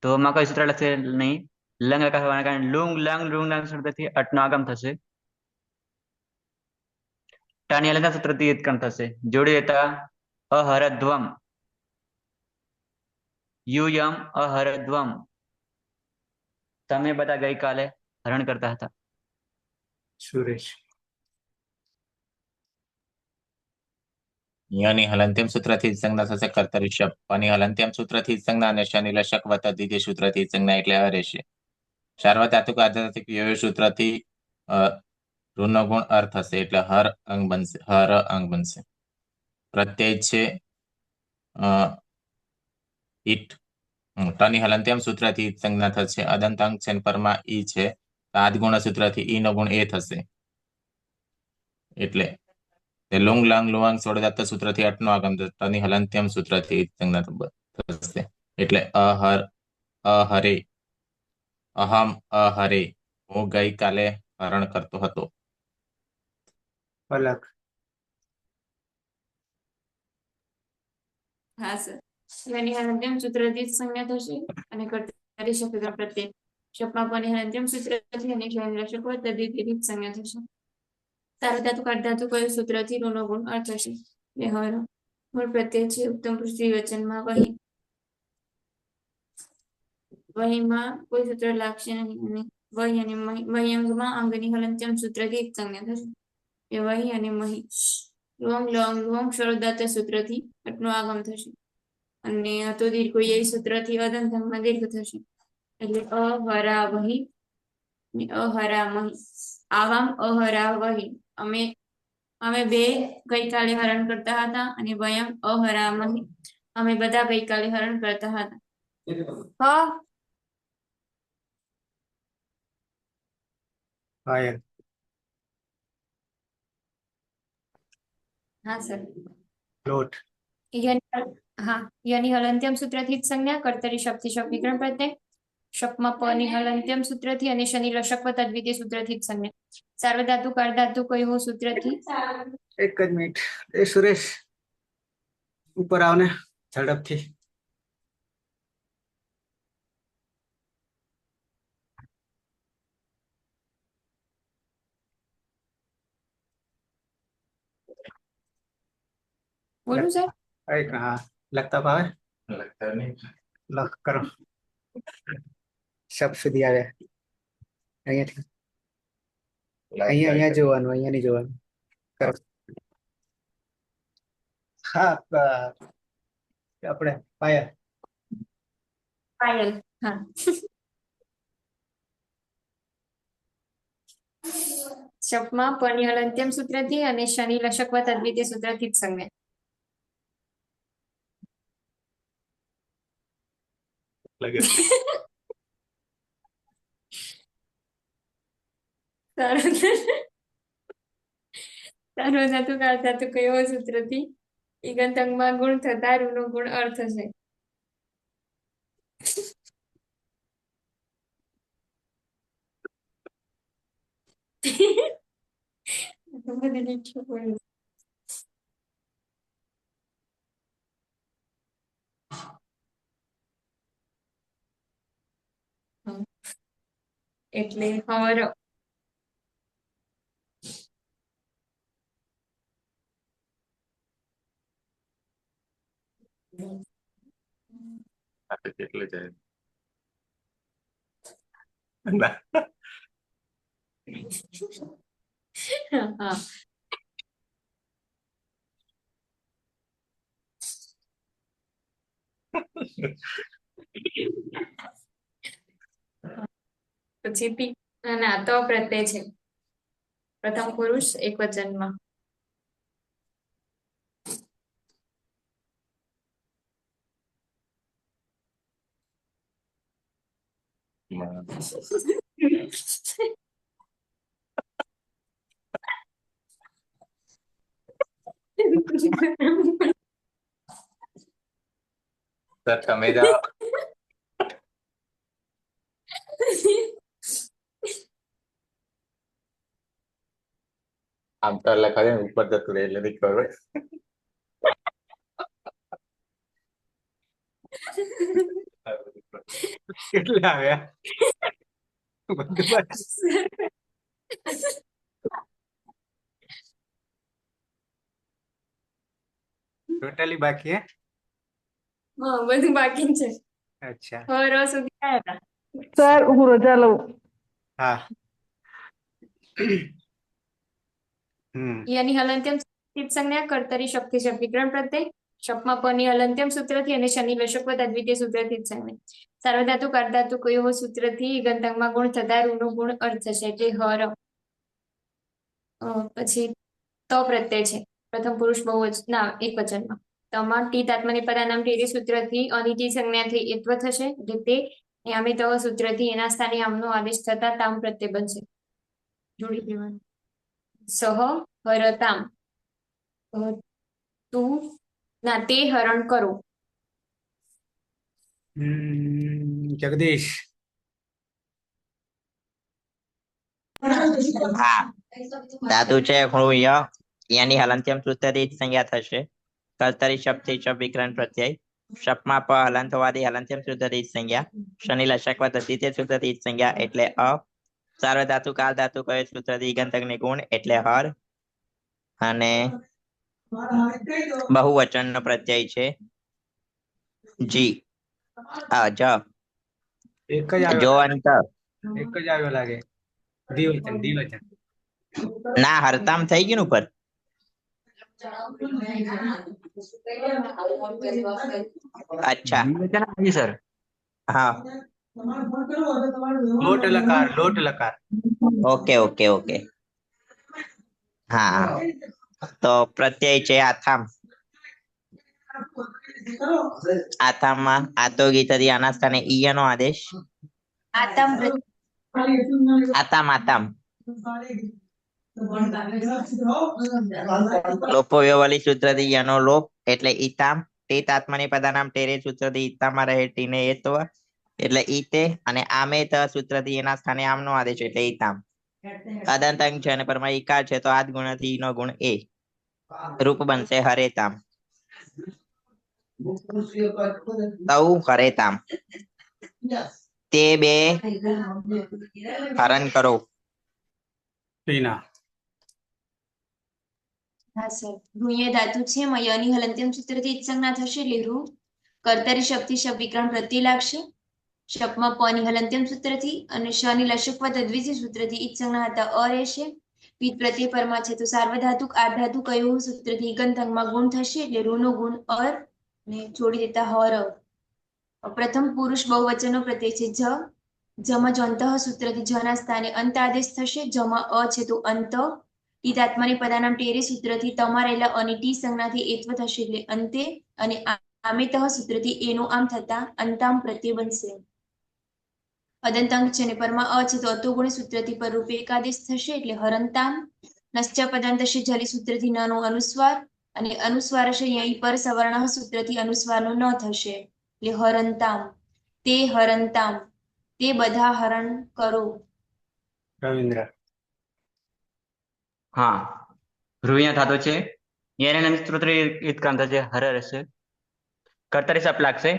ધ્વમાં કોઈ સૂત્ર લખશે નહીં. લંગ લકાર હોવાના કારણે લુંગ લંગ લુંગ લંગ સૂત્રથી અટનો આગમ થશે. ટાની હલંત્યમ સૂત્રથી ઈત્કરણ થશે. જોડી દેતા અહરધ્વમ. યુયમ અહરધ્વમ. તમે બધા ગઈકાલે હરણ કરતા હતા. સુરેશ યની હલંત્યમ સૂત્રથી જ સંજ્ઞા થશે. કર્તરી શપ. પની હલંત્યમ સૂત્રથી જ સંજ્ઞા અને શનિ લશક વત્તા દ્વિતીય સૂત્રથી જ સંજ્ઞા એટલે અ રહેશે. સાર્વધાતુક આધાતુક યો સૂત્રથી ઋનો ગુણ અર થશે એટલે હર અંગ બનશે. હર અંગ બનશે. પ્રત્યય છે ઈટ. ટની હલંત્યમ સૂત્રથી ઈટ સંજ્ઞા થશે. અદંત અંગ છે પરમાં ઈ છે. આદગુણ સૂત્રથી ઈ નો ગુણ એ થશે એટલે લુંગ લંગ લુઆંગ સોળદાત સૂત્રથી અટનો આગમ ટની હલંત્યમ સૂત્રથી ઈટ સંજ્ઞા થશે એટલે અહરે. અહમ અહરે. હું ગઈકાલે હરણ કરતો હતો. પલક હા સર, યની હલંત્યમ સૂત્રથી જ સંજ્ઞા થશે અને કર્તરી શબ્દ પ્રત્યય શપમાં પની હલંત્યમ સૂત્રથી અને શનિ લશક પદ્ધતિથી જ સંજ્ઞા થશે. સાર્વધાતુક અર્ધાતુક કયું સૂત્રથી રૂનો ગુણ અર થશે એટલે હર. મૂળ પ્રત્યય છે. ઉત્તમ પુરુષ દ્વિવચનમાં વહી. વહીમાં કોઈ સૂત્ર લાગશે નહીં અને વહી અને વહી અંગમાં અંગની હલંત્યમ સૂત્રથી જ સંજ્ઞા થશે. એ વહી અને મહી. લોંગ લોંગ લોંગ શરૂદાત સૂત્રથી અટનો આગમ થશે અને હતો દીર્ઘ એ સૂત્રથી અદંતમાં દીર્ઘ થશે એટલે અહરા વહી અહરા મહી. આવામ અહરા વહી. અમે બે ગઈકાલે હરણ કરતા હતા અને વયમ અહરા મહી. અમે બધા ગઈકાલે હરણ કરતા હતા. પાયલ હા સર. લોટ યની હલંત્યમ સૂત્રથી જ સંજ્ઞા. કર્તરી શપથી શપ વિકરણ પ્રત્યય શપમાં પની હલંત્યમ સૂત્રથી અને શનિ લશક વત્તા દ્વિતીય સૂત્રથી જ સંજ્ઞા. સાર્વધાતુક અર્ધાતુક કયું સૂત્રથી? એક જ મિનિટ. એ સુરેશ ઉપર આવને ઝડપથી. બોલું સર? एक हाँ लगता पावे લખતા નહીં. લખ કરો શબ્દ સુધી આવે અહીંયાથી અહીંયા જોવાનું, અહીંયા નહીં જોવાનું. કરો હા આપણે પાયા પાયલ. હા. શપમાં પની હલંત્યમ સૂત્રથી અને શનિ લશકવત અદ્વિતીય સૂત્રથી જ સંજ્ઞા. લગે સાર્વધાતુક અર્ધાતુક એવો સૂત્રથી ઈગંત અંગમાં ગુણ થતા રૂનો ગુણ અર્થ છે. બધી લીટીઓ બોલું. એટલે હર કેટલે જાય ના હા. પછી પી ના તો પ્રત્યય છે. પ્રથમ પુરુષ એક વચનમાં. સર તમે જાઓ. આમ તો લખાવે ને ઉપર જતું રહે એટલે નહીં ખબર. કેટલે આવ્યા બધું બાકી. ટોટલી બાકી હે હા બધું બાકી છે. અચ્છા હર સુધી આવ્યા. સર હું રજા લઉં. હા હમ યાની હલંત્યમ સંજ્ઞા કર્તરી શક્તિ શબ્દીકરણ પ્રત્યય શપમાં પની હલંત્યમ સૂત્રથી અને શનિ લશકવત અદ્વિતીય સૂત્રથી જ સંજ્ઞા. સાર્વધાતુક અર્ધાતુક એવો સૂત્રથી ગંધાંગમાં ગુણ થતા રૂનો ગુણ અર્થ છે એટલે હર. પછી તો પ્રત્યય છે. પ્રથમ પુરુષ બહુવચન એક વચનમાં. તમામ ટી તાત્મની પદાનામ ટેરી સૂત્રથી અનિટી સંજ્ઞા થઈ એત્વ થશે એટલે તે યામી તવ સૂત્રથી એના સ્થાને આમનો આદેશ થતા તામ પ્રત્યય બનશે. જોડી દેવાનું. સહ હરતામ તું ના તે હરણ કરો. જગદીશ હા ધાતુ છે ખૂણું ય યની હલંત્યમ સૂત્રથી જ સંજ્ઞા થશે. કર્તરી શબ્દથી શબ્દ વિકરણ પ્રત્યય શપમાં પ હલંતવાદી હલંત્યમ સૂત્રથી જ સંજ્ઞા. શનિ લશકવત અદ્વિતીય સૂત્રથી જ સંજ્ઞા એટલે અ. સાર્વધાતુ કાલ ધાતુ કયો સૂત્રથી ઈગંતકની ગુણ એટલે હર. અને બહુવચન નો પ્રત્યય છે જી જ એક જ જો આવ્યો અંત એક જ આવ્યો લાગે. દ્વિવચન દ્વિવચન ના હરતામ થઈ ગયું ને ઉપર. અચ્છા સર હા લોટ લકાર ઓકે ઓકે ઓકે હા તો પ્રત્યય છે આથામ. આથામમાં આતો ગીતથી આના સ્થાને ઈય નો આદેશ. આતમ આતામ આતામ લોપો વ્યવહારિક સૂત્રથી યનો લોપ એટલે ઈતામ. તે તાત્મની પદાનામ ટેરે સૂત્રથી ઈતામાં રહે ટીને એત્વ એટલે ઈતે અને આમે ત સૂત્રથી એના સ્થાને આમનો આદેશ એટલે ઈતામ. અદંતાંગ છે અને પરમાં ઈકાર છે તો આદ ગુણથી નો ગુણ એ રૂપ બનશે હરેતામ. તૌ હરેતામ તે બે હરણ કરો. ટીના હા સર, ઋય ધાતુ છે એમાં યની હલંત્યમ સૂત્રથી ઈદ સંજ્ઞા થશે એટલે ઋ. કર્તરી શબ્દથી શબ્દ વિકરણ પ્રત્યય લાગશે. શપમાં પની હલંત્યમ સૂત્રથી અને શની લશકવા તદ્વિતી સૂત્રથી ઈદ સંજ્ઞા હતા અ રહેશે. પીત પ્રત્યય પરમાં છે તો સાર્વધાતુક આધાતુ કયું સૂત્રથી ગંધંગમાં ગુણ થશે એટલે ઋનો ગુણ અર ને જોડી દેતા હર. પ્રથમ પુરુષ બહુવચનનો પ્રત્યય છે જ. જમાં જંતઃ સૂત્રથી જના સ્થાને અંત આદેશ થશે. જમાં અ છે તો અંત. ટીત આત્માની પદાનામ ટેરે સૂત્રથી તમા રહેલા અને ટી સંજ્ઞાથી એત્વ થશે એટલે અંતે. અને આમેતઃ સૂત્રથી એનું આમ થતા અંતામ પ્રત્યય બનશે. અદંતાંક છે ને પરમાં અ છે તો અતોગુણી સૂત્રથી પર રૂપે એકાદેશ થશે એટલે હરંતામ. નશ્ચ પદાંતશે જલી સૂત્રથી નાનો અનુસ્વાર અને અનુસ્વાર હશે અહીં પર સવર્ણ સૂત્રથી અનુસ્વારનો ન થશે એટલે હરંતામ. તે હરંતામ. તે બધા હરણ કરો. રવિન્દ્ર. હા, ઋ થતો છે. યની સૂત્રથી ઈદકાંત થશે હર રહેશે. કર્તરી સપ લાગશે.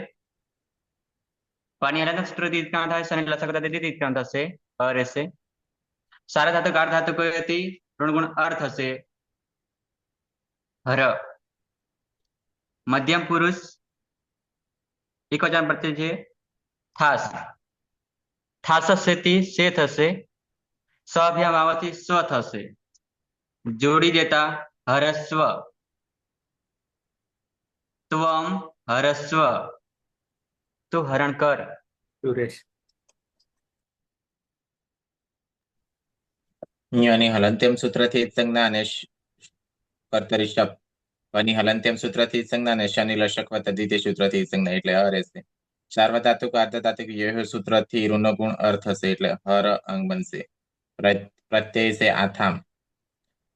પાણી હલંત્યમ સૂત્રથી ઈદકાંત થાય શની લસકતા તેથી ઈદકાંત થશે અ રહેશે. સાર્વધાતુક અર્ધાતુક હતી ઋણગુણ અર્થ હશે હર. મધ્યમ પુરુષ એકવચન પ્રત્યય છે થાસ. થાસસ્યથી સે થશે. સભ્યામ આવવાથી સ્વ થશે. જોડી દેતા હરસ્વ. ત્વમ હરસ્વ. તો હરણ કર. સુરેશ. યની હલંત્યમ સૂત્રથી ઈદ સંજ્ઞા અને કર્તરી શબ્દ પની હલંત્યમ સૂત્રથી ઈદ સંજ્ઞા અને શની લશકવા તદ્વિતીય સૂત્રથી ઈદ સંજ્ઞા એટલે અ રહેશે. સાર્વધાતુક અર્ધધાતુક યહ સૂત્રથી ઋનો ગુણ અર્થ હશે એટલે હર અંગ બનશે. પ્રત્યય છે આથામ.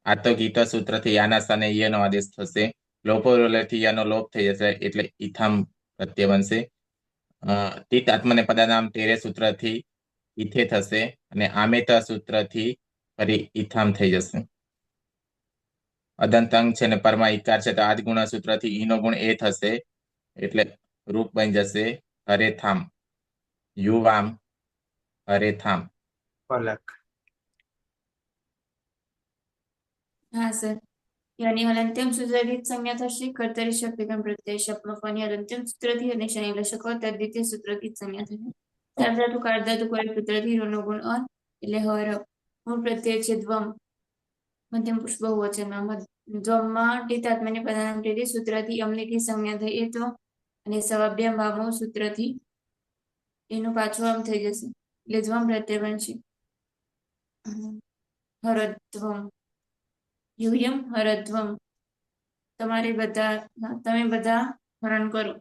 આતો ગીત સૂત્રથી યાના સ્થાને યનો આદેશ થશે. લોપો થી યાનો લોપ થઈ જશે એટલે ઈથામ પ્રત્યય બનશે. તીત આત્મને પદાનામ ટેરે સૂત્રથી ઈથે થશે અને આમેત સૂત્રથી ફરી ઈથામ થઈ જશે. અદંતાંગ છે ને પરમાં ઈકાર છે તો આદગુણ સૂત્રથી ઈનો ગુણ એ થશે એટલે રૂપ બની જશે હરેથામ. યુવામ હરેથામ. પલક. હા સર, યની હલંત્યમ સૂત્રથી સંજ્ઞા થશે. કર્તરી શબ્દ વિકરણ પ્રત્યય શપમાં પની હલંત્યમ સૂત્રથી અને શની લશકવા તદ્વિતીય સૂત્રથી સંજ્ઞા થશે. સાર્વધાતુક અર્ધાતુક સૂત્રથી ઋનો ગુણ અ એટલે હર. મૂળ પ્રત્યય છે દ્વમ. મધ્યમ પુરુષ બહુવચનમાં દ્વમમાં ટીતાત્માની પદાનામ ટેરી સૂત્રથી અમલીથી સંજ્ઞા થઈ એ તો અને સવાભ્યામ ભાવો સૂત્રથી એનું પાછું આમ થઈ જશે એટલે દ્વમ પ્રત્યય બનશે હરદ્વમ. યુયમ હરદ્વમ. તમે બધા હરણ કરો.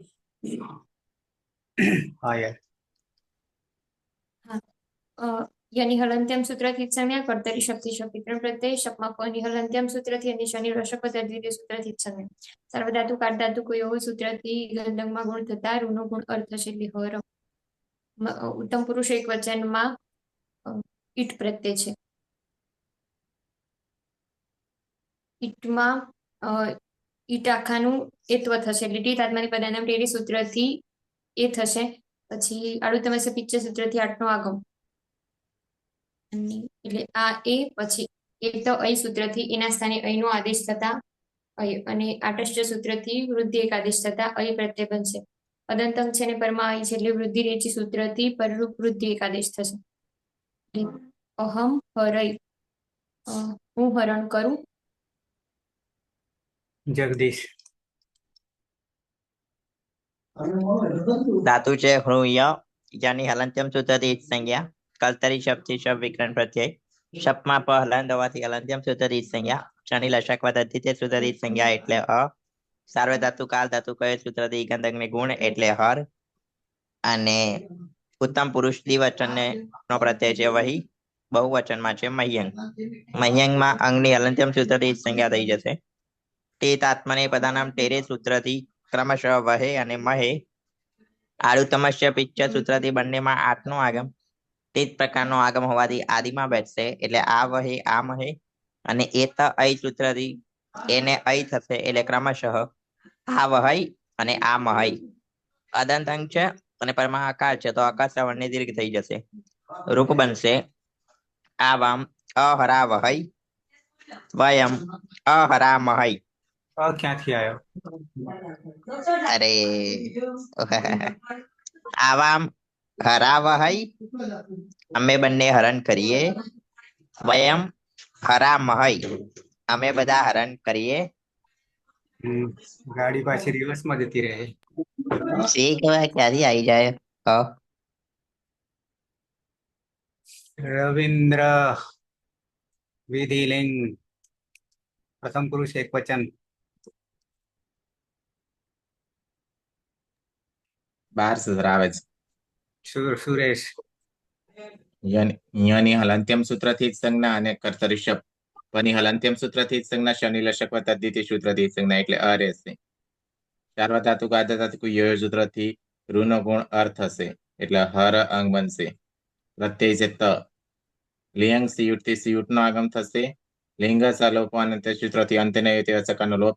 હા યાર. યની હલંત્યમ સૂત્રથી સંજ્ઞા કર્તરી શબ્દથી શબ્દ વિકરણ પ્રત્યય શપમાં પની હલંત્યમ સૂત્રથી અને શનિ લશકવા તદ્વિતીય સૂત્રથી સંજ્ઞા. સાર્વધાતુક આર્ધાતુક યો સૂત્રથી ગંધંગમાં ગુણ થતા ઋનો ગુણ અર્થ થશે એટલે હર. ઉત્તમ પુરુષ એક વચનમાં ઈટ પ્રત્યય છે. ઈટમાં ઈટ આખાનું એત્વ થશે એટલે ટીત આત્માની પદાનામ ટેરી સૂત્રથી એ થશે. પછી આડું તમે પિક્ચર સૂત્રથી આઠનો આગમ એટલે આ એ પછી એ તો અય સૂત્રથી એના સ્થાને અયનો આદેશ થતા અય અને આટષ્ટ સૂત્રથી વૃદ્ધિ એક આદેશ થતા અય પ્રત્યય બનશે. અદંતમ છે ને પરમાં અય છે એટલે વૃદ્ધિ રેચી સૂત્રથી પરરૂપ વૃદ્ધિ એક આદેશ થશે. અહમ હરય. હું હરણ કરું. જગદીશ. ધાતુ છે હૃય. યની હલંત્યમ સૂત્રથી ઈદ સંજ્ઞા. કર્તરી શબ્દથી શબ્દ વિકરણ પ્રત્યય શપમાં પ હલંત હોવાથી હલંત્યમ સૂત્રથી ઈદ સંજ્ઞા. શનિ લશકવા તદ્વિતીય સૂત્રથી ઈદ સંજ્ઞા એટલે અ. સાર્વધાતુક આર્ધાતુક સૂત્રથી ગંધંગને ગુણ એટલે હર. અને ઉત્તમ પુરુષ દ્વિવચનને નો પ્રત્યય છે વહી. બહુવચનમાં છે મહ્યંગ. મહ્યંગમાં અંગની હલંત્યમ સૂત્રથી ઈદ સંજ્ઞા થઈ જશે. ટેત આત્મને પદાનામ ટેરે સૂત્રથી ક્રમશઃ વહે અને મહે. આડુતમસ્ય પિક્ચર સૂત્રથી બંનેમાં આઠનો આગમ. તે જ પ્રકારનો આગમ હોવાથી આદિમાં બેસશે એટલે આ વહે આ મહે. અને એ ત અય સૂત્રથી એને અય થશે એટલે ક્રમશઃ આ વહય અને આ મહય. અદંત અંગ છે અને પરમાં આકાર છે તો આકાર શ્રવણની દીર્ઘ થઈ જશે. રૂપ બનશે આવામ અહરા વહય વયમ અહરામહૈ ક્યાંથી આવ્યો? અરે આવામ હરાવહૈ અમે બંને હરણ કરીએ. વયમ હરામહૈ અમે બધા હરણ કરીએ. ગાડી પાછી રિવર્સમાં જતી રહે. શી કહેવાય ક્યાંથી આવી જાય? રવિન્દ્ર વિધિલિંગ પ્રથમ પુરુષ એક વચન. બાર સૂત્ર આવે છે. સુરેશ યની હલંત્યમ સૂત્રથી જ સંજ્ઞા અને કર્તરી શબ્દ પની હલંત્યમ સૂત્રથી જ સંજ્ઞા શનિ લશક તદ્ધિતિ સૂત્રથી જ સંજ્ઞા એટલે અ રહેશે. સાર્વધાતુક આર્ધધાતુક યો સૂત્રથી રૂનો ગુણ અર્થ હશે એટલે હર અંગ બનશે. પ્રત્યય છે ત. લિંગ સિયુટથી સિયુટનો આગમ થશે. લિંગ સલોપો અને સૂત્રથી અંતે નહીં તેવા સકારનો લોપ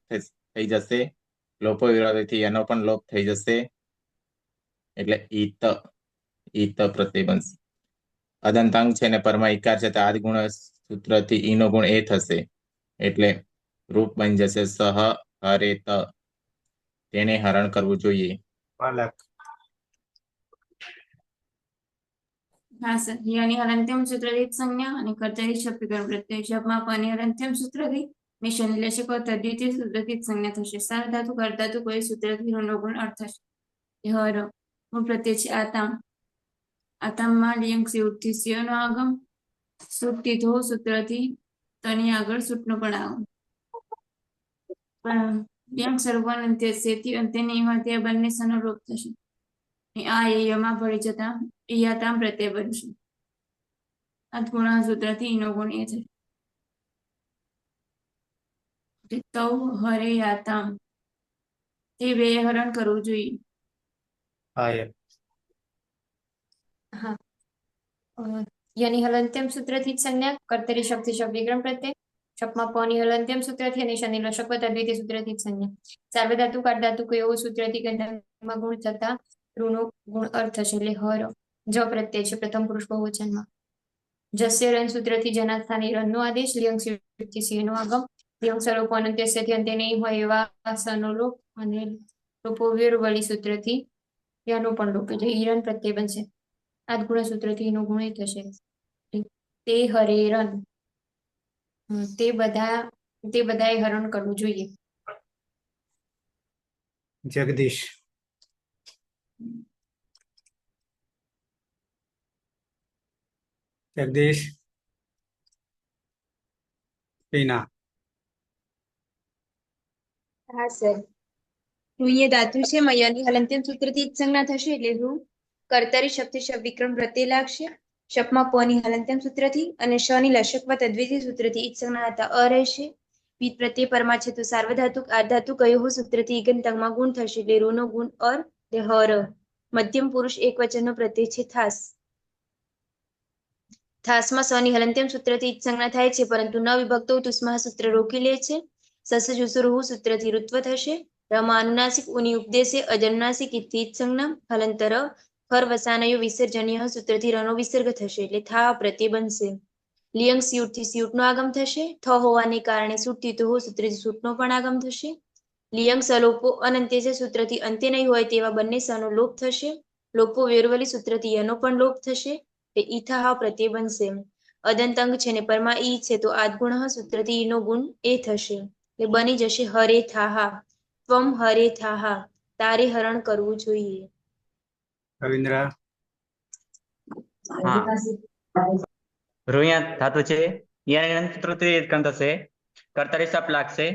થઈ જશે. લોપો વિરોધીથી એનો પણ લોપ થઈ જશે એટલે ઈત પ્રત્યય બનશે. અદંતાંગ છે ને પરમાં ઈકાર છે તો આદ ગુણ સૂત્રથી ઈનો ગુણ એ થશે એટલે રૂપ બની જશે સહ હરેત. તેને હરણ કરવું જોઈએ. પાલક હા સર. યની હલંત્યમ સૂત્રથી સંજ્ઞા અને કર્તરી શબ્દ વિકરણ પ્રત્યય શબ્દમાં પની હલંત્યમ સૂત્રથી ને શનિ લશક તદ્ધિતિ સૂત્રથી સંજ્ઞા થશે. સાર્વધાતુ કર્ધાતુ કોઈ સૂત્રથી રૂનો ગુણ અર્થ થશે. હર ગુણ પ્રત્યય છે આતામ. આતામમાં લિંગ સિયુટથી સિયોનો આગમ. સુટથી ધો સૂત્રથી તની આગળ સૂટનો પણ આગમ. પણ લિંગ સર્વન અંત્ય સેથી અંતે નહીં હોય તે બંને સનો લોપ થશે. આ યમાં ભળી જતા યાતામ પ્રત્યય બનશે. અદગુણ સૂત્રથી ઈનો ગુણ એ છે. તૌ હરે યાતામ તે બે હરણ કરવું જોઈએ. યની હલંત્યમ સૂત્રથી જ સંજ્ઞા કર્તરી શબ્દથી શબ્દ વિગ્રહ પ્રત્યય શબ્દમાં પની હલંત્યમ સૂત્રથી અને શનિ લશક તદ્ધિતિ સૂત્રથી જ સંજ્ઞા. સાર્વધાતુક આર્ધધાતુક એવું સૂત્રથી ગંધર્વમાં ગુણ થતા રૂનો ગુણ અર્થ થશે એટલે હર. જ પ્રત્યય છે પ્રથમ પુરુષ બહુવચનમાં. જસ્ય રન સૂત્રથી જના સ્થાને રનનો આદેશ. લિયંગ સિયુટથી સિંહનો આગમ. લિયંગ સલોપો અનંત્યસ્યથી અંતે નહીં હોય એવા સનો લોપ અને લોપો વિરોવળી સૂત્રથી યાનો પણ લોપ એટલે હિરણ પ્રત્યય બનશે. આદગુણ સૂત્રથી એનો ગુણ એ થશે તે હરે રન. તે બધાએ હરણ કરવું જોઈએ. જગદીશ જગદીશ પીના હા સર. રૂ ધાતુ છે યની હલંત્યમ સૂત્રથી જ સંજ્ઞા થશે એટલે રૂ કર્તરી શબ્દથી શબ્દ વિક્રમ પ્રત્યય લાગશે. શબ્દમાં પની હલંત્યમ સૂત્રથી અને શની લશક તદ્વિધિ સૂત્રથી ઈજ સંજ્ઞા હતા અ રહેશે. વિધ પ્રત્યય પરમાં છે તો સાર્વધાતુક આર્ધધાતુક કયો સૂત્રથી ઈગંતમાં ગુણ થશે એટલે રૂનો ગુણ અર તે હર. મધ્યમ પુરુષ એક વચનનો પ્રત્યય છે થાસ. થાસમાં સની હલંત્યમ સૂત્રથી ઈજ સંજ્ઞા થાય છે પરંતુ ન વિભક્તો તુસ્મા સૂત્ર રોકી લે છે. સસજુસુરુ સૂત્રથી ઋત્વ થશે. રમાં અનુનાસિક ઉની ઉપદેશે અજનુનાસિક ઇતિ સંજ્ઞા. હલંતર હર વસાનયો વિસર્જનીય સૂત્રથી રનો વિસર્ગ થશે એટલે થા પ્રત્યય બનશે. લિયંગ સિયુટથી સિયુટનો આગમ થશે. થ હોવાને કારણે સૂટથી તો સૂત્રથી સૂટનો પણ આગમ થશે. લિયંગ સલોપો અનંત્ય છે સૂત્રથી અંત્ય નહીં હોય તેવા બંને સનો લોપ થશે. લોપો વેરવલી સૂત્રથી યનો પણ લોપ થશે એ ઈથા પ્રત્યય બનશે. અદંતંગ છે ને પરમાં ઈ છે તો આદગુણ સૂત્રથી ઈનો ગુણ એ થશે એટલે બની જશે હરે થાહા. ત્વમ હરે થાહા તારે હરણ કરવું જોઈએ. રવિન્દ્ર રૂ ધાતુ છે યાની સૂત્રથી ઈત્કરણ થશે. કર્તરી શબ્દ લાગશે.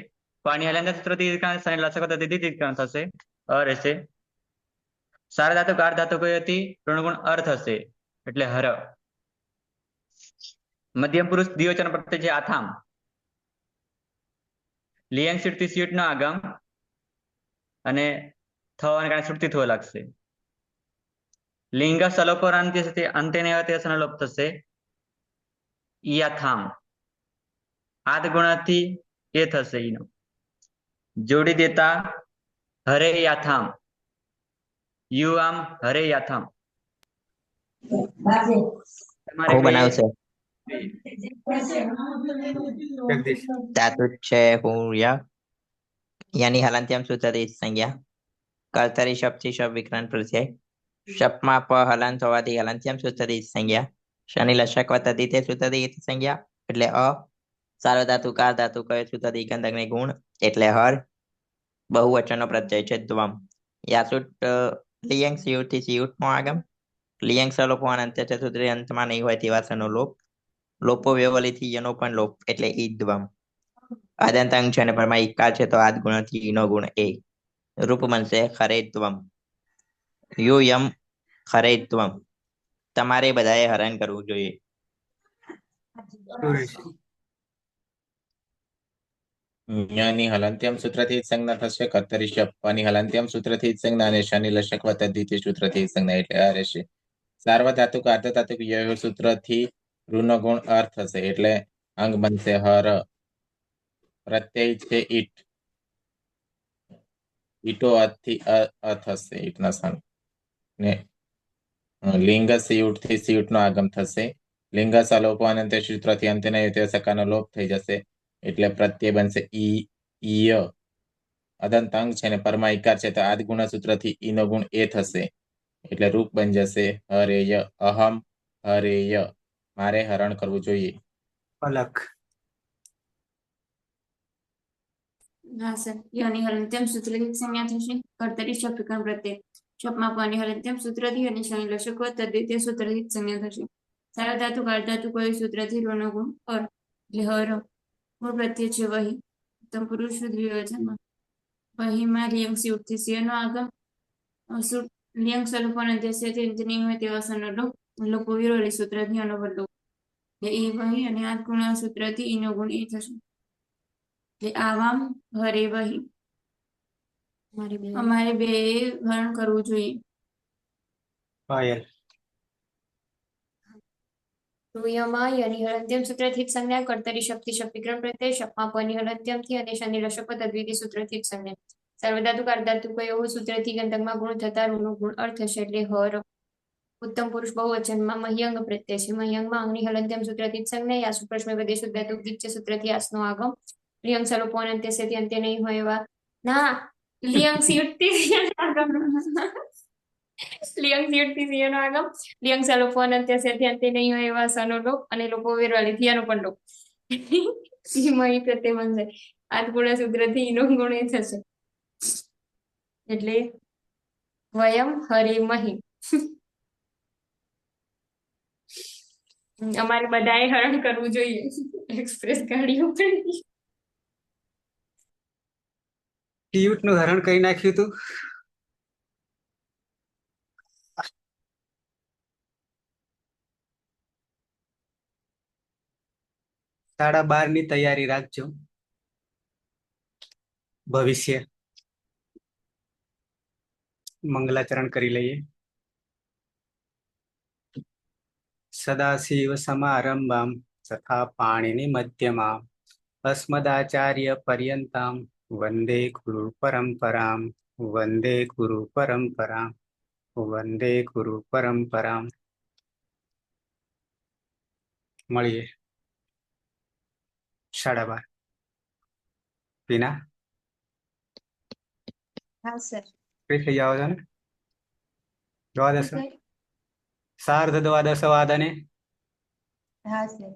પાણી હલંત્યમ સૂત્રથી ઈત્કરણ થશે અને લશક તદ્ધિતિ ઈત્કરણ થશે અ રહેશે. સાર્વધાતુક આર્ધધાતુક હતી ઋણગુણ અર્થ હશે એટલે હર. મધ્યમ પુરુષ દ્વિવચન પ્રત્યય છે આથામ. લિયંગ સિયુટથી સિયુટનો આગમ અને થવાને કારણે સુટથી થવા લાગશે. લિંગ સલોપર અંતે ને લોપ થશે ઈયાથામ. આદ ગુણથી એ થશે ઈનો જોડી દેતા હરે યાથામ. યુ આમ હરે યાથામ. હું બનાવશે જગદીશ ધાતુ છે હું યની હલંત્યમ સૂત્રથી સંજ્ઞા કર્તરી શબ્દથી શબ્દ વિકરણ પ્રત્યય શપમાં પ હલંત હોવાથી હલંત્યમ સૂત્રથી સંજ્ઞા શનિ લશક વત્તા દ્વિતીય સૂત્રથી સંજ્ઞા એટલે અ સાર્વધાતુકાર ધાતુ કયો સૂત્રથી ગંધકને ગુણ એટલે હર બહુવચનનો પ્રત્યય છે દ્વમ યાસુટ લિયંગ સિયુટ થી સિયુટ નો આગમ લિયંગ સલોપવાન અંત્ય છે સૂત્રે અંતમાં નહીં હોય તેવા સનો લોપ લોપો વ્યવલિથી યનો પણ લોપ એટલે ઈદ્વમ આદંત અંગ છે અને પરમાં ઇકાર છે તો આદ ગુણથી ઈનો ગુણ એ રૂપ બનશે ખરેત્વમ યુ યમ ખરેત્વમ તમારે બધાએ હરણ કરવું જોઈએ. સુરેશ યની હલંત્યમ સૂત્રથી જ સંજ્ઞા થશે. કર્તરી શબ્દ પની હલંત્યમ સૂત્રથી જ સંજ્ઞા અને શનિ લશક વત્તા દ્વિતીય સૂત્રથી જ સંજ્ઞા એટલે આ રહેશે. સાર્વધાતુક અર્ધધાતુક ય સૂત્રથી ઋનો ગુણ અર્થ થશે એટલે અંગ બનશે હર. પ્રત્યય છે ઈટ. ઈટો અથી અ થશે ઈટના સ્થાન ને લિંગ સિયુટ થી સિયુટ નો આગમ થશે. લિંગ સલોપો અનંત સૂત્રથી અંત્યના યુતે સકાનો લોપ થઈ જશે એટલે પ્રત્યય બનશે ઈય. અદંત અંગ છે ને પરમાં ઇકાર છે તો આદ ગુણ સૂત્રથી ઈનો ગુણ એ થશે એટલે રૂપ બની જશે હરેય અહમ હરેય મારે હરણ કરવું જોઈએ. પલક હા સર યની હલંત્યમ સૂત્રથી સંજ્ઞા થશે. કર્તરી શબ્દ વિકરણ પ્રત્યય શપમાં પની હલંત્યમ સૂત્રથી અને શનિ લશક વત્તા દ્વિતીય સૂત્રથી સંજ્ઞા થશે. સાર્વધાતુક અર્ધધાતુક કયો સૂત્રથી ઋનો ગુણ અર એટલે હર મૂળ પ્રત્યય છે વહી ઉત્તમ પુરુષ દ્વિવચનમાં વહીમાં લિયંગ સિયુટથી સિયનો આગમ લિયંગ સ્વરૂપોને અંત્યથી નહીં હોય તેવા સનો લોકો વિરોધી સૂત્રથી અનુબંધ લોપ એટલે એ વહી અને આ ગુણ સૂત્રથી ઈનો ગુણ એ થશે એટલે આવામ હરે વહી અમારે બે હરણ કરવું જોઈએ. પાયલ રૂયમાં યની હલંત્યમ સૂત્રથી જ સંજ્ઞા કર્તરી શક્તિ શબ્દ વિકરણ પ્રત્યય શપમાં પની હલંત્યમથી અને શનિ લશક વત્તા દ્વિતીય સૂત્રથી જ સંજ્ઞા સાર્વધાતુક અર્ધધાતુક કયો સૂત્રથી ગંધકમાં ગુણ થતા ઋનો ગુણ અર્થ થશે એટલે હર. ઉત્તમ પુરુષ બહુવચનમાં મહ્યંગ પ્રત્યય છે. મહ્યંગમાં અંગની હલંત્યમ સૂત્રથી જ સંજ્ઞા યાસુ પ્રશ્ન પ્રદેશ ઉદ્ધાતુક દિત્ય સૂત્રથી આસનો આગમ લિયંગ સ્વરૂપો અંત્ય છે અંત્ય નહીં હોય એવા ના લિયંગ સિયુટથી લિયંગ સિયુટથી સિયનો આગમ લિયંગ સલોપો અંત્ય છે અંત્ય નહીં હોય એવા સનો લોપ અને લોકો વેરવાળી થિયાનો પણ લોપ મહી પ્રત્યય બનશે. આદ ગુણ સૂત્રથી ઈનો ગુણ એ થશે એટલે વયમ હરે મહી. અમારે બધાએ હરણ કરવું જોઈએ. એક્સપ્રેસ ગાડીઓ પણ પિયુટ નું હરણ કરી નાખ્યું હતું. સાડા 12 ની તૈયારી રાખજો. ભવિષ્ય મંગલાચરણ કરી લઈએ. સદાશિવ સમારંભામ તથા પાણીની મધ્યમાં અસ્મદાચાર્ય પર્યંતામ વંદે ગુરુ પરંપરામ વંદે ગુરુ પરંપરામ વંદે ગુરુ પરંપરામ. મળીએ 12:30. પીના હા સર. ફ્રી થઈ જાવ છો ને? દ્વાદશ સાર્ધ દ્વાદશ વાદને હા સર.